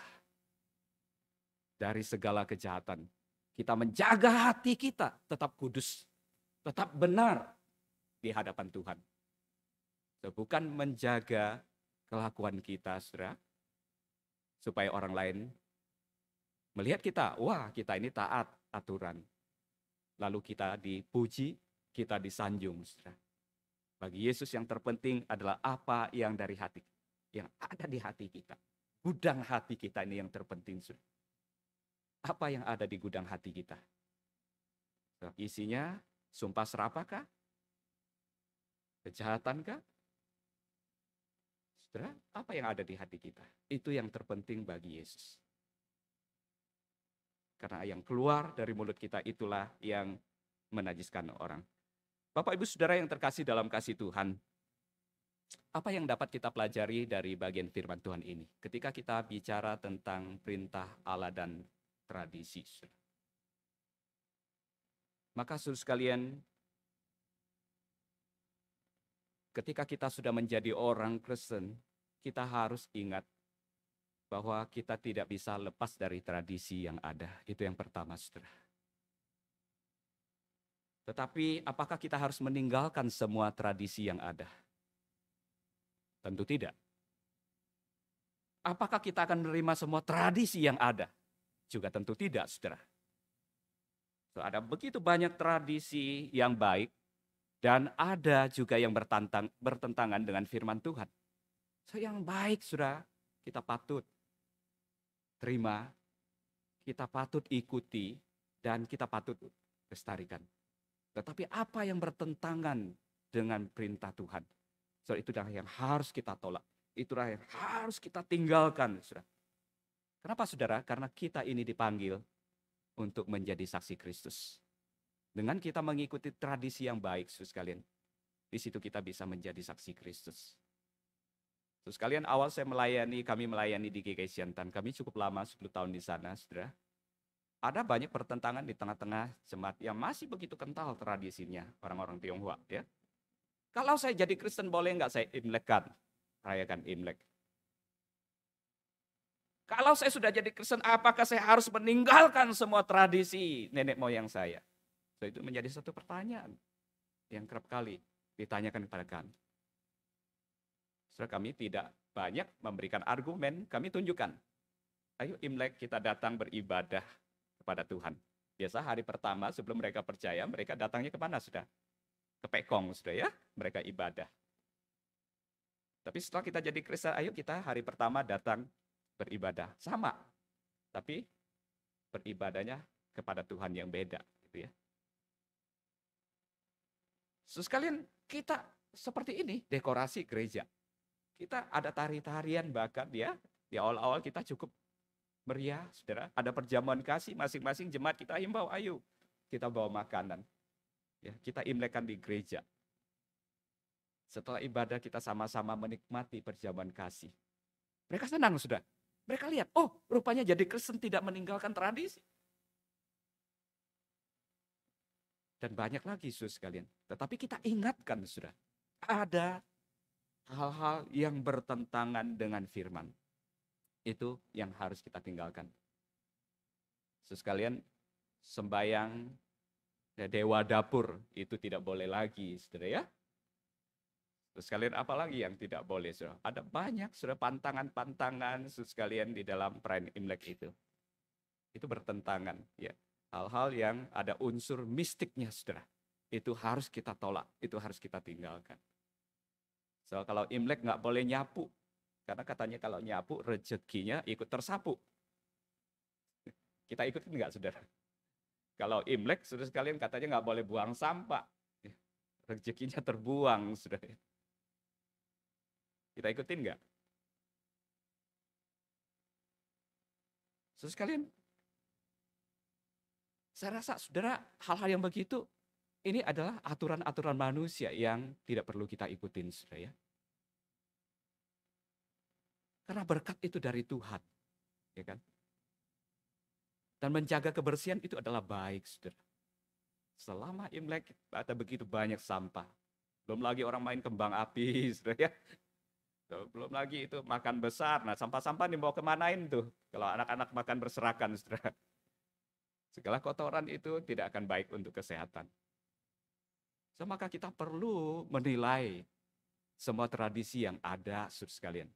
dari segala kejahatan. Kita menjaga hati kita tetap kudus, tetap benar di hadapan Tuhan. Bukan menjaga kelakuan kita, saudara, supaya orang lain melihat kita, wah kita ini taat aturan. Lalu kita dipuji, kita disanjung, saudara. Bagi Yesus yang terpenting adalah apa yang dari hati, yang ada di hati kita. Gudang hati kita ini yang terpenting, saudara. Apa yang ada di gudang hati kita? Isinya sumpah serapakah? Kejahatankah? Saudara, apa yang ada di hati kita? Itu yang terpenting bagi Yesus. Karena yang keluar dari mulut kita itulah yang menajiskan orang. Bapak Ibu Saudara yang terkasih dalam kasih Tuhan, apa yang dapat kita pelajari dari bagian firman Tuhan ini? Ketika kita bicara tentang perintah Allah dan tradisi. Maka saudara sekalian, ketika kita sudah menjadi orang Kristen, kita harus ingat bahwa kita tidak bisa lepas dari tradisi yang ada. Itu yang pertama, saudara. Tetapi apakah kita harus meninggalkan semua tradisi yang ada? Tentu tidak. Apakah kita akan menerima semua tradisi yang ada? Juga tentu tidak, saudara. So, ada begitu banyak tradisi yang baik, dan ada juga yang bertentangan dengan firman Tuhan. So, yang baik, saudara, kita patut terima, kita patut ikuti, dan kita patut lestarikan. Tetapi apa yang bertentangan dengan perintah Tuhan? So, itulah yang harus kita tolak. Itulah yang harus kita tinggalkan, saudara. Kenapa, saudara? Karena kita ini dipanggil untuk menjadi saksi Kristus. Dengan kita mengikuti tradisi yang baik, saudara sekalian, di situ kita bisa menjadi saksi Kristus. Saudara sekalian, awal kami melayani di GKI Siantan, kami cukup lama, 10 tahun di sana, saudara. Ada banyak pertentangan di tengah-tengah jemaat yang masih begitu kental tradisinya, orang-orang Tionghoa. Ya. Kalau saya jadi Kristen, boleh nggak saya Imlek-kan? Rayakan Imlek. Kalau saya sudah jadi Kristen, apakah saya harus meninggalkan semua tradisi nenek moyang saya? So, itu menjadi satu pertanyaan yang kerap kali ditanyakan kepada kami. Saudara, kami tidak banyak memberikan argumen, kami tunjukkan. Ayo Imlek kita datang beribadah kepada Tuhan. Biasa hari pertama sebelum mereka percaya, mereka datangnya kemana sudah? Ke Pekong sudah ya, mereka ibadah. Tapi setelah kita jadi Kristen, ayo kita hari pertama datang beribadah. Sama, tapi beribadahnya kepada Tuhan yang beda. Gitu ya. So, sekalian kita seperti ini, dekorasi gereja. Kita ada tari-tarian bahkan ya, di awal-awal kita cukup meriah, saudara. Ada perjamuan kasih, masing-masing jemaat kita himbau, ayo kita bawa makanan. Ya, kita imlekkan di gereja. Setelah ibadah kita sama-sama menikmati perjamuan kasih. Mereka senang, sudah. Mereka lihat, oh rupanya jadi Kristen tidak meninggalkan tradisi. Dan banyak lagi, saudara sekalian. Tetapi kita ingatkan, saudara, ada hal-hal yang bertentangan dengan firman. Itu yang harus kita tinggalkan. Saudara sekalian, sembahyang dewa dapur itu tidak boleh lagi, saudara ya. Terus sekalian apalagi yang tidak boleh, saudara? Ada banyak, saudara, pantangan-pantangan, saudara sekalian, di dalam perayaan Imlek itu. Itu bertentangan, ya. Hal-hal yang ada unsur mistiknya, saudara. Itu harus kita tolak, itu harus kita tinggalkan. So, kalau Imlek nggak boleh nyapu, karena katanya kalau nyapu rezekinya ikut tersapu. Kita ikutin nggak, saudara? Kalau Imlek, saudara sekalian, katanya nggak boleh buang sampah. Rezekinya terbuang, saudara. Kita ikutin nggak? Saudara sekalian, saya rasa, saudara, hal-hal yang begitu, ini adalah aturan-aturan manusia yang tidak perlu kita ikutin, saudara ya. Karena berkat itu dari Tuhan, ya kan? Dan menjaga kebersihan itu adalah baik, saudara. Selama Imlek ada begitu banyak sampah. Belum lagi orang main kembang api, saudara ya. Belum lagi itu makan besar. Nah, sampah-sampah dibawa kemanain tuh? Kalau anak-anak makan berserakan, saudara. Segala kotoran itu tidak akan baik untuk kesehatan. So, maka kita perlu menilai semua tradisi yang ada, saudara sekalian.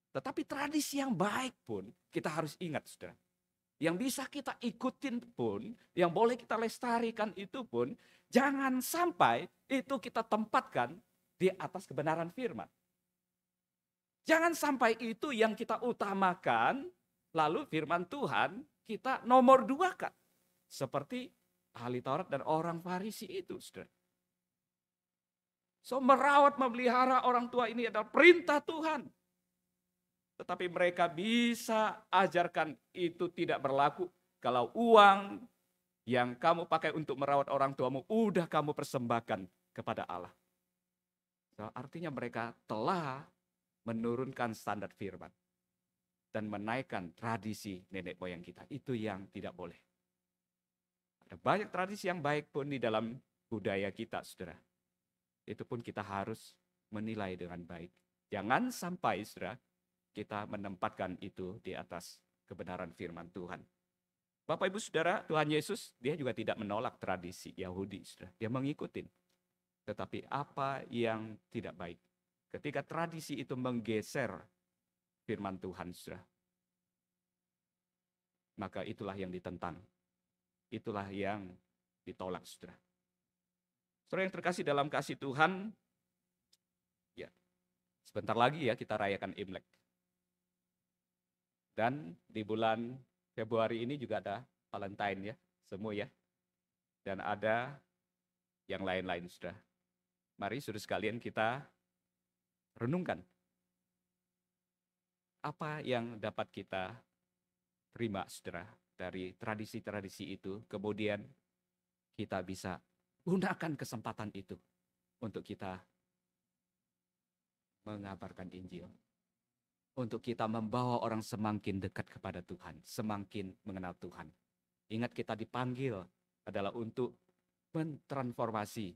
Tetapi tradisi yang baik pun kita harus ingat, saudara. Yang bisa kita ikutin pun, yang boleh kita lestarikan itu pun, jangan sampai itu kita tempatkan di atas kebenaran firman. Jangan sampai itu yang kita utamakan, lalu firman Tuhan kita nomor 2-kan. Seperti ahli Taurat dan orang Farisi itu, saudara. So, merawat, memelihara orang tua ini adalah perintah Tuhan. Tetapi mereka bisa ajarkan itu tidak berlaku kalau uang yang kamu pakai untuk merawat orang tuamu udah kamu persembahkan kepada Allah. Artinya mereka telah menurunkan standar firman dan menaikkan tradisi nenek moyang kita. Itu yang tidak boleh. Ada banyak tradisi yang baik pun di dalam budaya kita, saudara. Itu pun kita harus menilai dengan baik. Jangan sampai, saudara, kita menempatkan itu di atas kebenaran firman Tuhan. Bapak Ibu Saudara, Tuhan Yesus, dia juga tidak menolak tradisi Yahudi, saudara. Dia mengikuti. Tetapi apa yang tidak baik? Ketika tradisi itu menggeser firman Tuhan, saudara, maka itulah yang ditentang. Itulah yang ditolak, saudara. Saudara yang terkasih dalam kasih Tuhan, ya, sebentar lagi ya kita rayakan Imlek. Dan di bulan Februari ini juga ada Valentine ya, semua ya. Dan ada yang lain-lain, saudara. Mari saudara sekalian kita renungkan. Apa yang dapat kita terima, saudara, dari tradisi-tradisi itu, kemudian kita bisa gunakan kesempatan itu untuk kita mengabarkan Injil. Untuk kita membawa orang semakin dekat kepada Tuhan, semakin mengenal Tuhan. Ingat kita dipanggil adalah untuk mentransformasi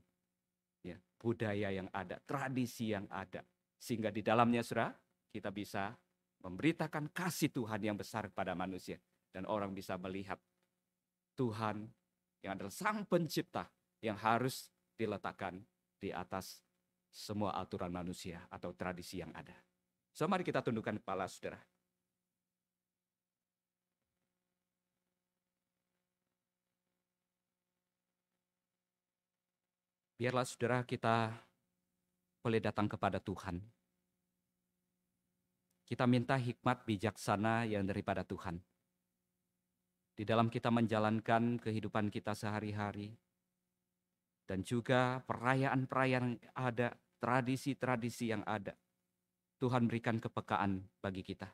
ya, budaya yang ada, tradisi yang ada. Sehingga di dalamnya, saudara, kita bisa memberitakan kasih Tuhan yang besar kepada manusia. Dan orang bisa melihat Tuhan yang adalah Sang Pencipta yang harus diletakkan di atas semua aturan manusia atau tradisi yang ada. So, mari kita tundukkan kepala, saudara. Biarlah, saudara, kita boleh datang kepada Tuhan. Kita minta hikmat bijaksana yang daripada Tuhan. Di dalam kita menjalankan kehidupan kita sehari-hari. Dan juga perayaan-perayaan yang ada, tradisi-tradisi yang ada. Tuhan berikan kepekaan bagi kita.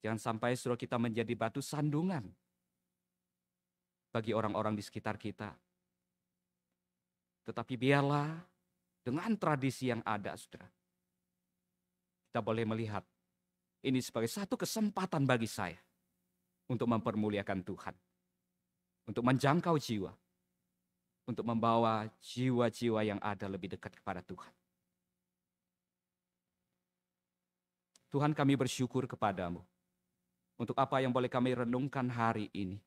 Jangan sampai saudara kita menjadi batu sandungan bagi orang-orang di sekitar kita. Tetapi biarlah dengan tradisi yang ada, saudara, kita boleh melihat ini sebagai satu kesempatan bagi saya untuk mempermuliakan Tuhan, untuk menjangkau jiwa, untuk membawa jiwa-jiwa yang ada lebih dekat kepada Tuhan. Tuhan, kami bersyukur kepadamu untuk apa yang boleh kami renungkan hari ini.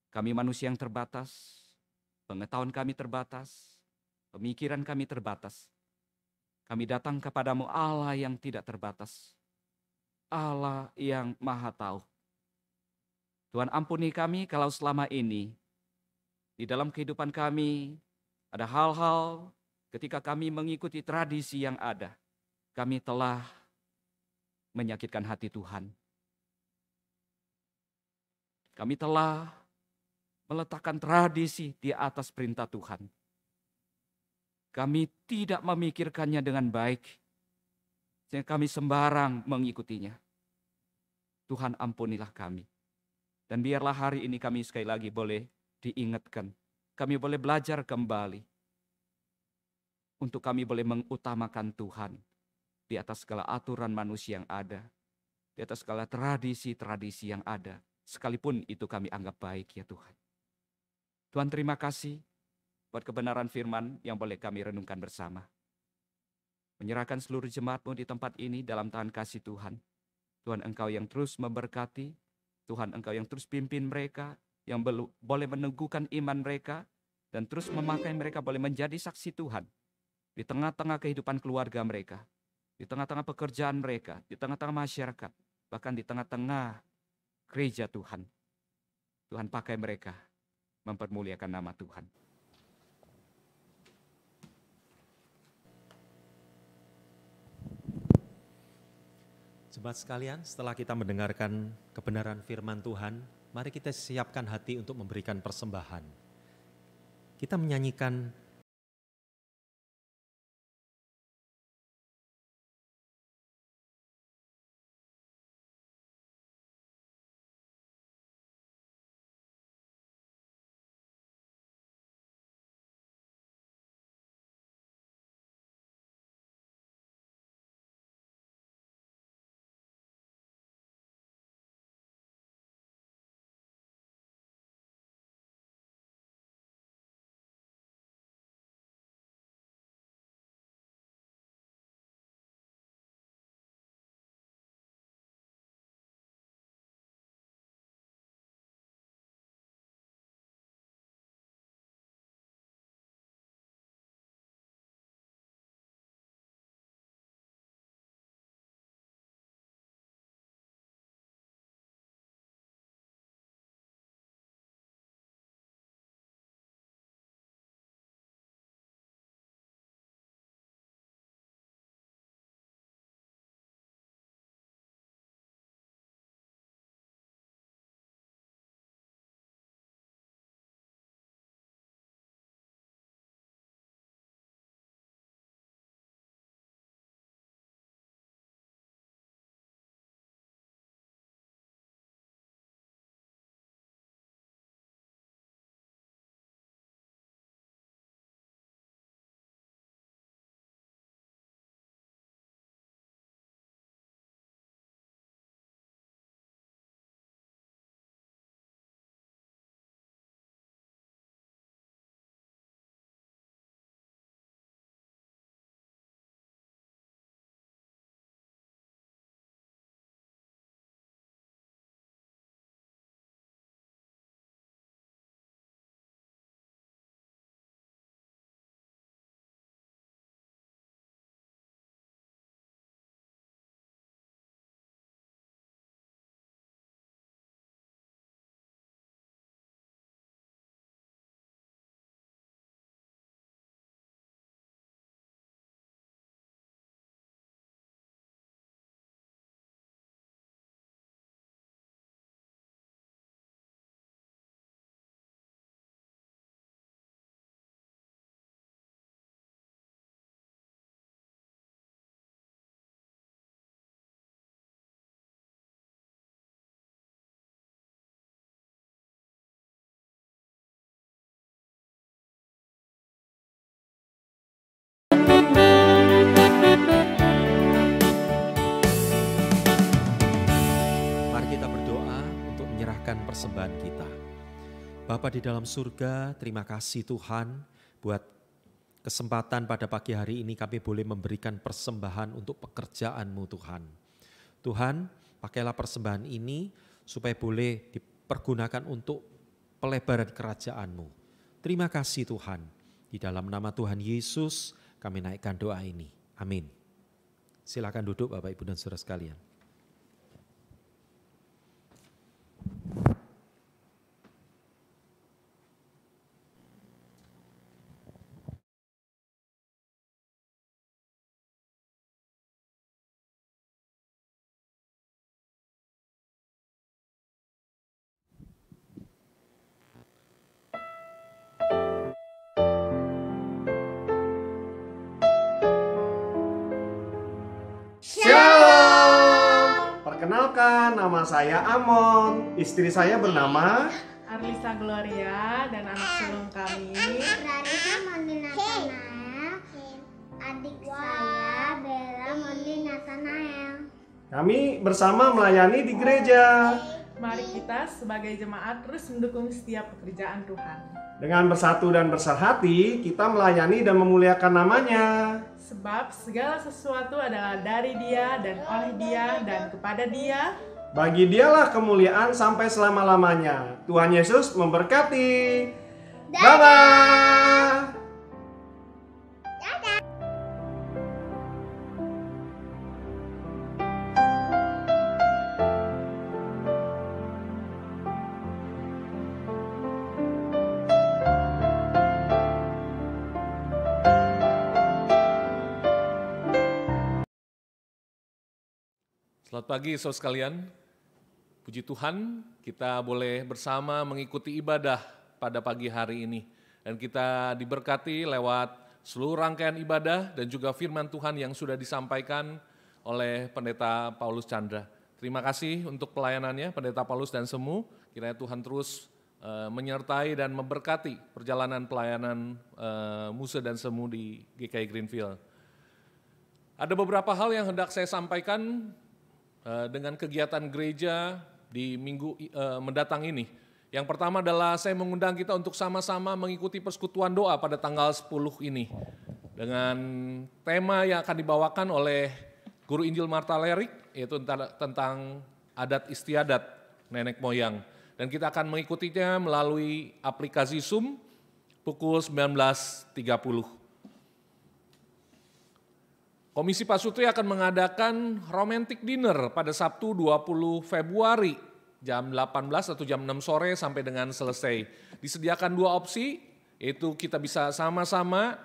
Kami manusia yang terbatas, pengetahuan kami terbatas, pemikiran kami terbatas. Kami datang kepadamu Allah yang tidak terbatas, Allah yang maha tahu. Tuhan, ampuni kami kalau selama ini di dalam kehidupan kami ada hal-hal ketika kami mengikuti tradisi yang ada, kami telah menyakitkan hati Tuhan. Kami telah meletakkan tradisi di atas perintah Tuhan. Kami tidak memikirkannya dengan baik, sehingga kami sembarang mengikutinya. Tuhan, ampunilah kami. Dan biarlah hari ini kami sekali lagi boleh diingatkan. Kami boleh belajar kembali. Untuk kami boleh mengutamakan Tuhan di atas segala aturan manusia yang ada, di atas segala tradisi-tradisi yang ada, sekalipun itu kami anggap baik ya Tuhan. Tuhan, terima kasih buat kebenaran firman yang boleh kami renungkan bersama. Menyerahkan seluruh jemaat-Mu di tempat ini dalam tangan kasih Tuhan. Tuhan, Engkau yang terus memberkati, Tuhan, Engkau yang terus pimpin mereka, yang boleh meneguhkan iman mereka, dan terus memakai mereka boleh menjadi saksi Tuhan di tengah-tengah kehidupan keluarga mereka, di tengah-tengah pekerjaan mereka, di tengah-tengah masyarakat, bahkan di tengah-tengah gereja Tuhan. Tuhan, pakai mereka mempermuliakan nama Tuhan. Jemaat sekalian, setelah kita mendengarkan kebenaran firman Tuhan, mari kita siapkan hati untuk memberikan persembahan. Kita menyanyikan berdoa untuk menyerahkan persembahan kita. Bapa di dalam surga, terima kasih Tuhan buat kesempatan pada pagi hari ini kami boleh memberikan persembahan untuk pekerjaan-Mu Tuhan. Tuhan, pakailah persembahan ini supaya boleh dipergunakan untuk pelebaran kerajaan-Mu. Terima kasih Tuhan. Di dalam nama Tuhan Yesus kami naikkan doa ini. Amin. Silakan duduk Bapak Ibu dan Saudara sekalian. Shalom. Perkenalkan, nama saya Amon. Istri saya bernama Arlisa Gloria dan anak sulung kami Rarisa Mondi Nathanael. Adik saya Bella Mondi Nathanael. Kami bersama melayani di gereja. Mari kita sebagai jemaat terus mendukung setiap pekerjaan Tuhan. Dengan bersatu dan besar hati, kita melayani dan memuliakan namanya. Sebab segala sesuatu adalah dari Dia dan oleh Dia dan kepada Dia. Bagi Dialah kemuliaan sampai selama-lamanya. Tuhan Yesus memberkati. Bye-bye. Selamat pagi saudara sekalian, puji Tuhan kita boleh bersama mengikuti ibadah pada pagi hari ini. Dan kita diberkati lewat seluruh rangkaian ibadah dan juga firman Tuhan yang sudah disampaikan oleh Pendeta Paulus Chandra. Terima kasih untuk pelayanannya Pendeta Paulus dan Semu, kiranya Tuhan terus menyertai dan memberkati perjalanan pelayanan Musa dan Semu di GKI Greenfield. Ada beberapa hal yang hendak saya sampaikan dengan kegiatan gereja di minggu mendatang ini. Yang pertama adalah saya mengundang kita untuk sama-sama mengikuti persekutuan doa pada tanggal 10 ini. Dengan tema yang akan dibawakan oleh Guru Injil Marta Lerik, yaitu tentang adat istiadat nenek moyang. Dan kita akan mengikutinya melalui aplikasi Zoom pukul 19.30. Komisi Pasutri akan mengadakan romantic dinner pada Sabtu 20 Februari jam 18 atau jam 6 sore sampai dengan selesai. Disediakan dua opsi, yaitu kita bisa sama-sama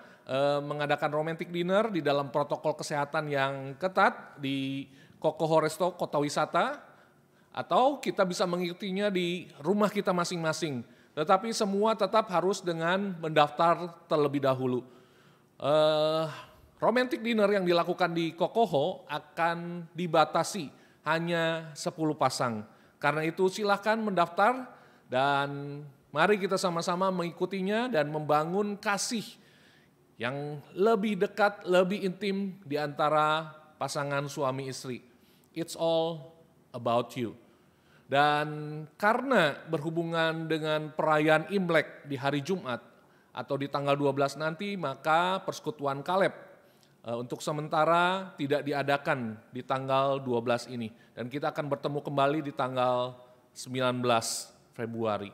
mengadakan romantic dinner di dalam protokol kesehatan yang ketat di Kokoho Resto Kota Wisata, atau kita bisa mengikutinya di rumah kita masing-masing. Tetapi semua tetap harus dengan mendaftar terlebih dahulu. Romantic dinner yang dilakukan di Kokoho akan dibatasi hanya 10 pasang. Karena itu silahkan mendaftar dan mari kita sama-sama mengikutinya dan membangun kasih yang lebih dekat, lebih intim di antara pasangan suami istri. It's all about you. Dan karena berhubungan dengan perayaan Imlek di hari Jumat atau di tanggal 12 nanti, maka persekutuan Kaleb untuk sementara tidak diadakan di tanggal 12 ini. Dan kita akan bertemu kembali di tanggal 19 Februari.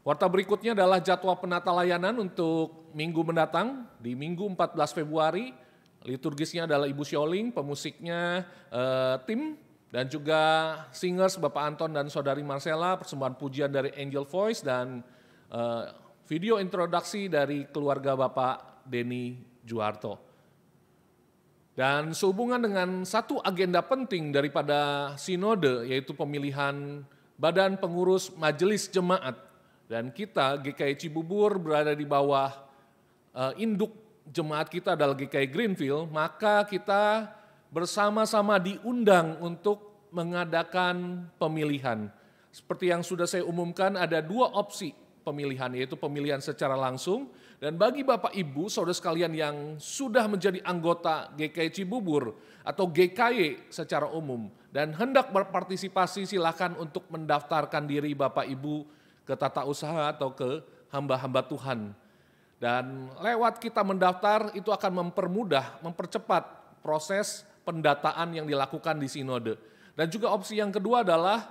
Warta berikutnya adalah jadwal penata layanan untuk minggu mendatang. Di minggu 14 Februari, liturgisnya adalah Ibu Sioling, pemusiknya tim, dan juga singers Bapak Anton dan Saudari Marcella, persembahan pujian dari Angel Voice, dan video introduksi dari keluarga Bapak Denny Juarto. Dan sehubungan dengan satu agenda penting daripada sinode, yaitu pemilihan badan pengurus majelis jemaat. Dan kita GKI Cibubur berada di bawah induk jemaat kita adalah GKI Greenfield, maka kita bersama-sama diundang untuk mengadakan pemilihan. Seperti yang sudah saya umumkan, ada dua opsi pemilihan, yaitu pemilihan secara langsung. Dan bagi Bapak Ibu, saudara sekalian yang sudah menjadi anggota GKI Cibubur atau GKY secara umum, dan hendak berpartisipasi, silakan untuk mendaftarkan diri Bapak Ibu ke tata usaha atau ke hamba-hamba Tuhan. Dan lewat kita mendaftar itu akan mempermudah, mempercepat proses pendataan yang dilakukan di sinode. Dan juga opsi yang kedua adalah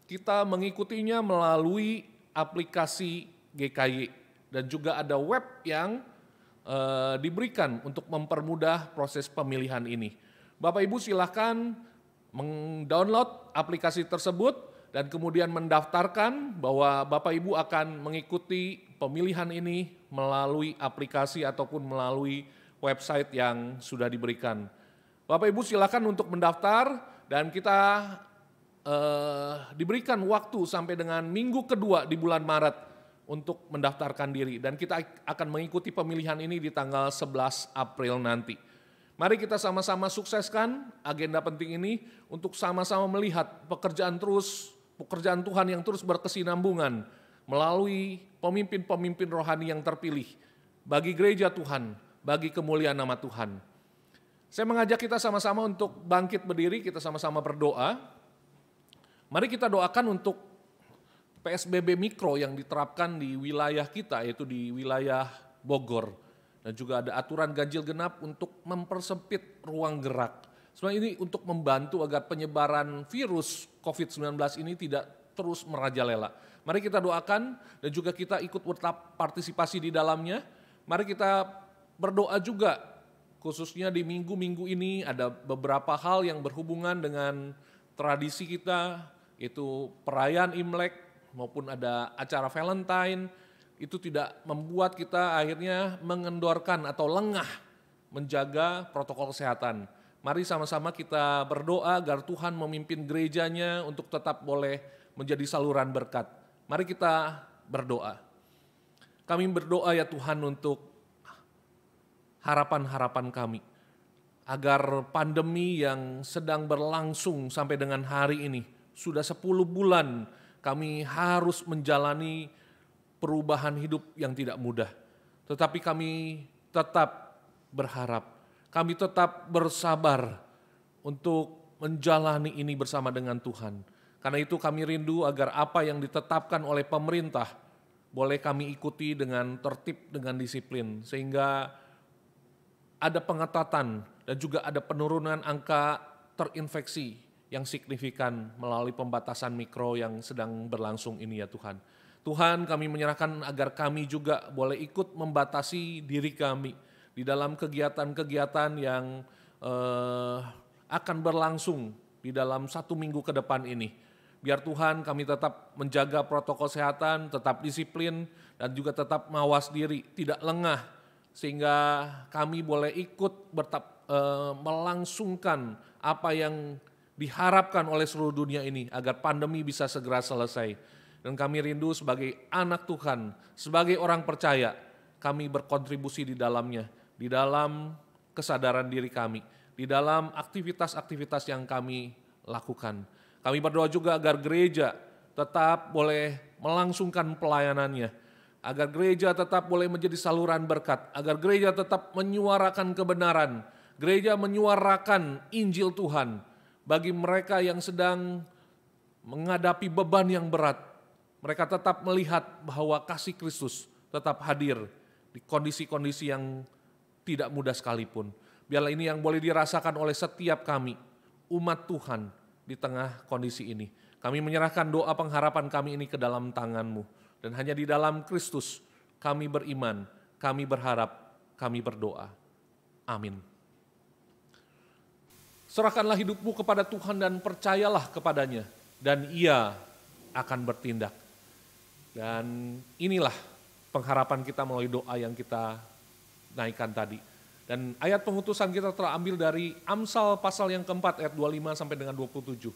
kita mengikutinya melalui aplikasi GKY. Dan juga ada web yang diberikan untuk mempermudah proses pemilihan ini. Bapak Ibu silakan mendownload aplikasi tersebut dan kemudian mendaftarkan bahwa Bapak Ibu akan mengikuti pemilihan ini melalui aplikasi ataupun melalui website yang sudah diberikan. Bapak Ibu silakan untuk mendaftar dan kita diberikan waktu sampai dengan minggu kedua di bulan Maret untuk mendaftarkan diri. Dan kita akan mengikuti pemilihan ini di tanggal 11 April nanti. Mari kita sama-sama sukseskan agenda penting ini untuk sama-sama melihat pekerjaan Tuhan yang terus berkesinambungan melalui pemimpin-pemimpin rohani yang terpilih bagi gereja Tuhan, bagi kemuliaan nama Tuhan. Saya mengajak kita sama-sama untuk bangkit berdiri, kita sama-sama berdoa. Mari kita doakan untuk PSBB mikro yang diterapkan di wilayah kita, yaitu di wilayah Bogor. Dan juga ada aturan ganjil genap untuk mempersempit ruang gerak. Sebenarnya ini untuk membantu agar penyebaran virus COVID-19 ini tidak terus merajalela. Mari kita doakan dan juga kita ikut partisipasi di dalamnya. Mari kita berdoa juga, khususnya di minggu-minggu ini ada beberapa hal yang berhubungan dengan tradisi kita, yaitu perayaan Imlek maupun ada acara Valentine. Itu tidak membuat kita akhirnya mengendorkan atau lengah menjaga protokol kesehatan. Mari sama-sama kita berdoa agar Tuhan memimpin gerejanya untuk tetap boleh menjadi saluran berkat. Mari kita berdoa. Kami berdoa ya Tuhan untuk harapan-harapan kami. Agar pandemi yang sedang berlangsung sampai dengan hari ini, sudah 10 bulan kami harus menjalani perubahan hidup yang tidak mudah. Tetapi kami tetap berharap, kami tetap bersabar untuk menjalani ini bersama dengan Tuhan. Karena itu kami rindu agar apa yang ditetapkan oleh pemerintah boleh kami ikuti dengan tertib, dengan disiplin. Sehingga ada pengetatan dan juga ada penurunan angka terinfeksi yang signifikan melalui pembatasan mikro yang sedang berlangsung ini ya Tuhan. Tuhan, kami menyerahkan agar kami juga boleh ikut membatasi diri kami di dalam kegiatan-kegiatan yang akan berlangsung di dalam 1 minggu ke depan ini. Biar Tuhan kami tetap menjaga protokol kesehatan, tetap disiplin, dan juga tetap mawas diri, tidak lengah, sehingga kami boleh ikut melangsungkan apa yang diharapkan oleh seluruh dunia ini agar pandemi bisa segera selesai. Dan kami rindu sebagai anak Tuhan, sebagai orang percaya, kami berkontribusi di dalamnya, di dalam kesadaran diri kami, di dalam aktivitas-aktivitas yang kami lakukan. Kami berdoa juga agar gereja tetap boleh melangsungkan pelayanannya, agar gereja tetap boleh menjadi saluran berkat, agar gereja tetap menyuarakan kebenaran, gereja menyuarakan Injil Tuhan bagi mereka yang sedang menghadapi beban yang berat. Mereka tetap melihat bahwa kasih Kristus tetap hadir di kondisi-kondisi yang tidak mudah sekalipun. Biarlah ini yang boleh dirasakan oleh setiap kami, umat Tuhan di tengah kondisi ini. Kami menyerahkan doa pengharapan kami ini ke dalam tangan-Mu. Dan hanya di dalam Kristus kami beriman, kami berharap, kami berdoa. Amin. Serahkanlah hidupmu kepada Tuhan dan percayalah kepadanya, dan Ia akan bertindak. Dan inilah pengharapan kita melalui doa yang kita naikkan tadi. Dan ayat pengutusan kita terambil dari Amsal pasal yang keempat ayat 25 sampai dengan 27.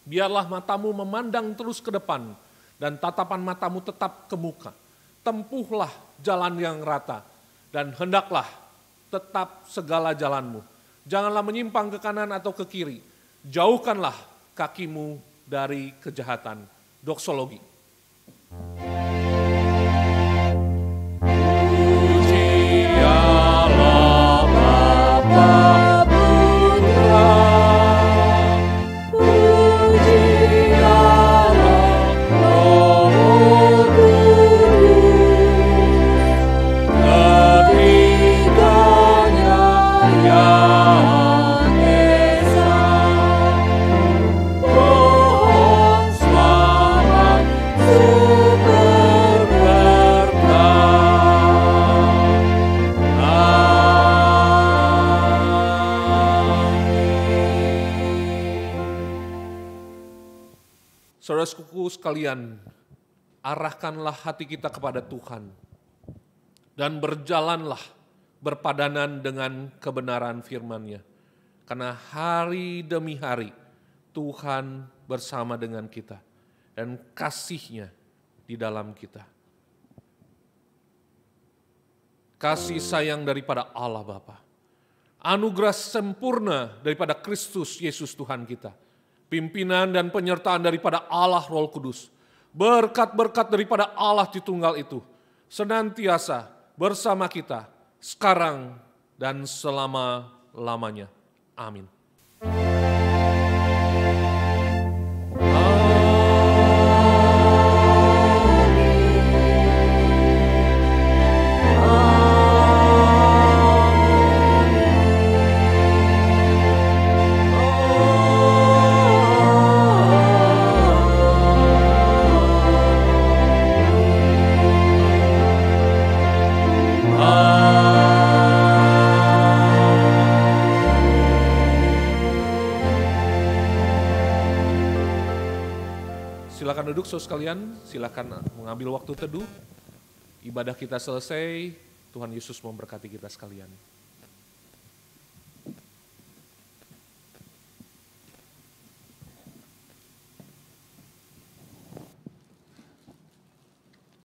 Biarlah matamu memandang terus ke depan dan tatapan matamu tetap ke muka. Tempuhlah jalan yang rata dan hendaklah tetap segala jalanmu. Janganlah menyimpang ke kanan atau ke kiri. Jauhkanlah kakimu dari kejahatan. Doksologi. Pujilah Bapa, Putra, Saudara-saudaraku sekalian, arahkanlah hati kita kepada Tuhan dan berjalanlah berpadanan dengan kebenaran firman-Nya. Karena hari demi hari Tuhan bersama dengan kita dan kasih-Nya di dalam kita. Kasih sayang daripada Allah Bapa, anugerah sempurna daripada Kristus Yesus Tuhan kita, pimpinan dan penyertaan daripada Allah Roh Kudus, berkat-berkat daripada Allah Tritunggal itu senantiasa bersama kita sekarang dan selama-lamanya. Amin. Silakan duduk saudara sekalian, silakan mengambil waktu teduh. Ibadah kita selesai, Tuhan Yesus memberkati kita sekalian.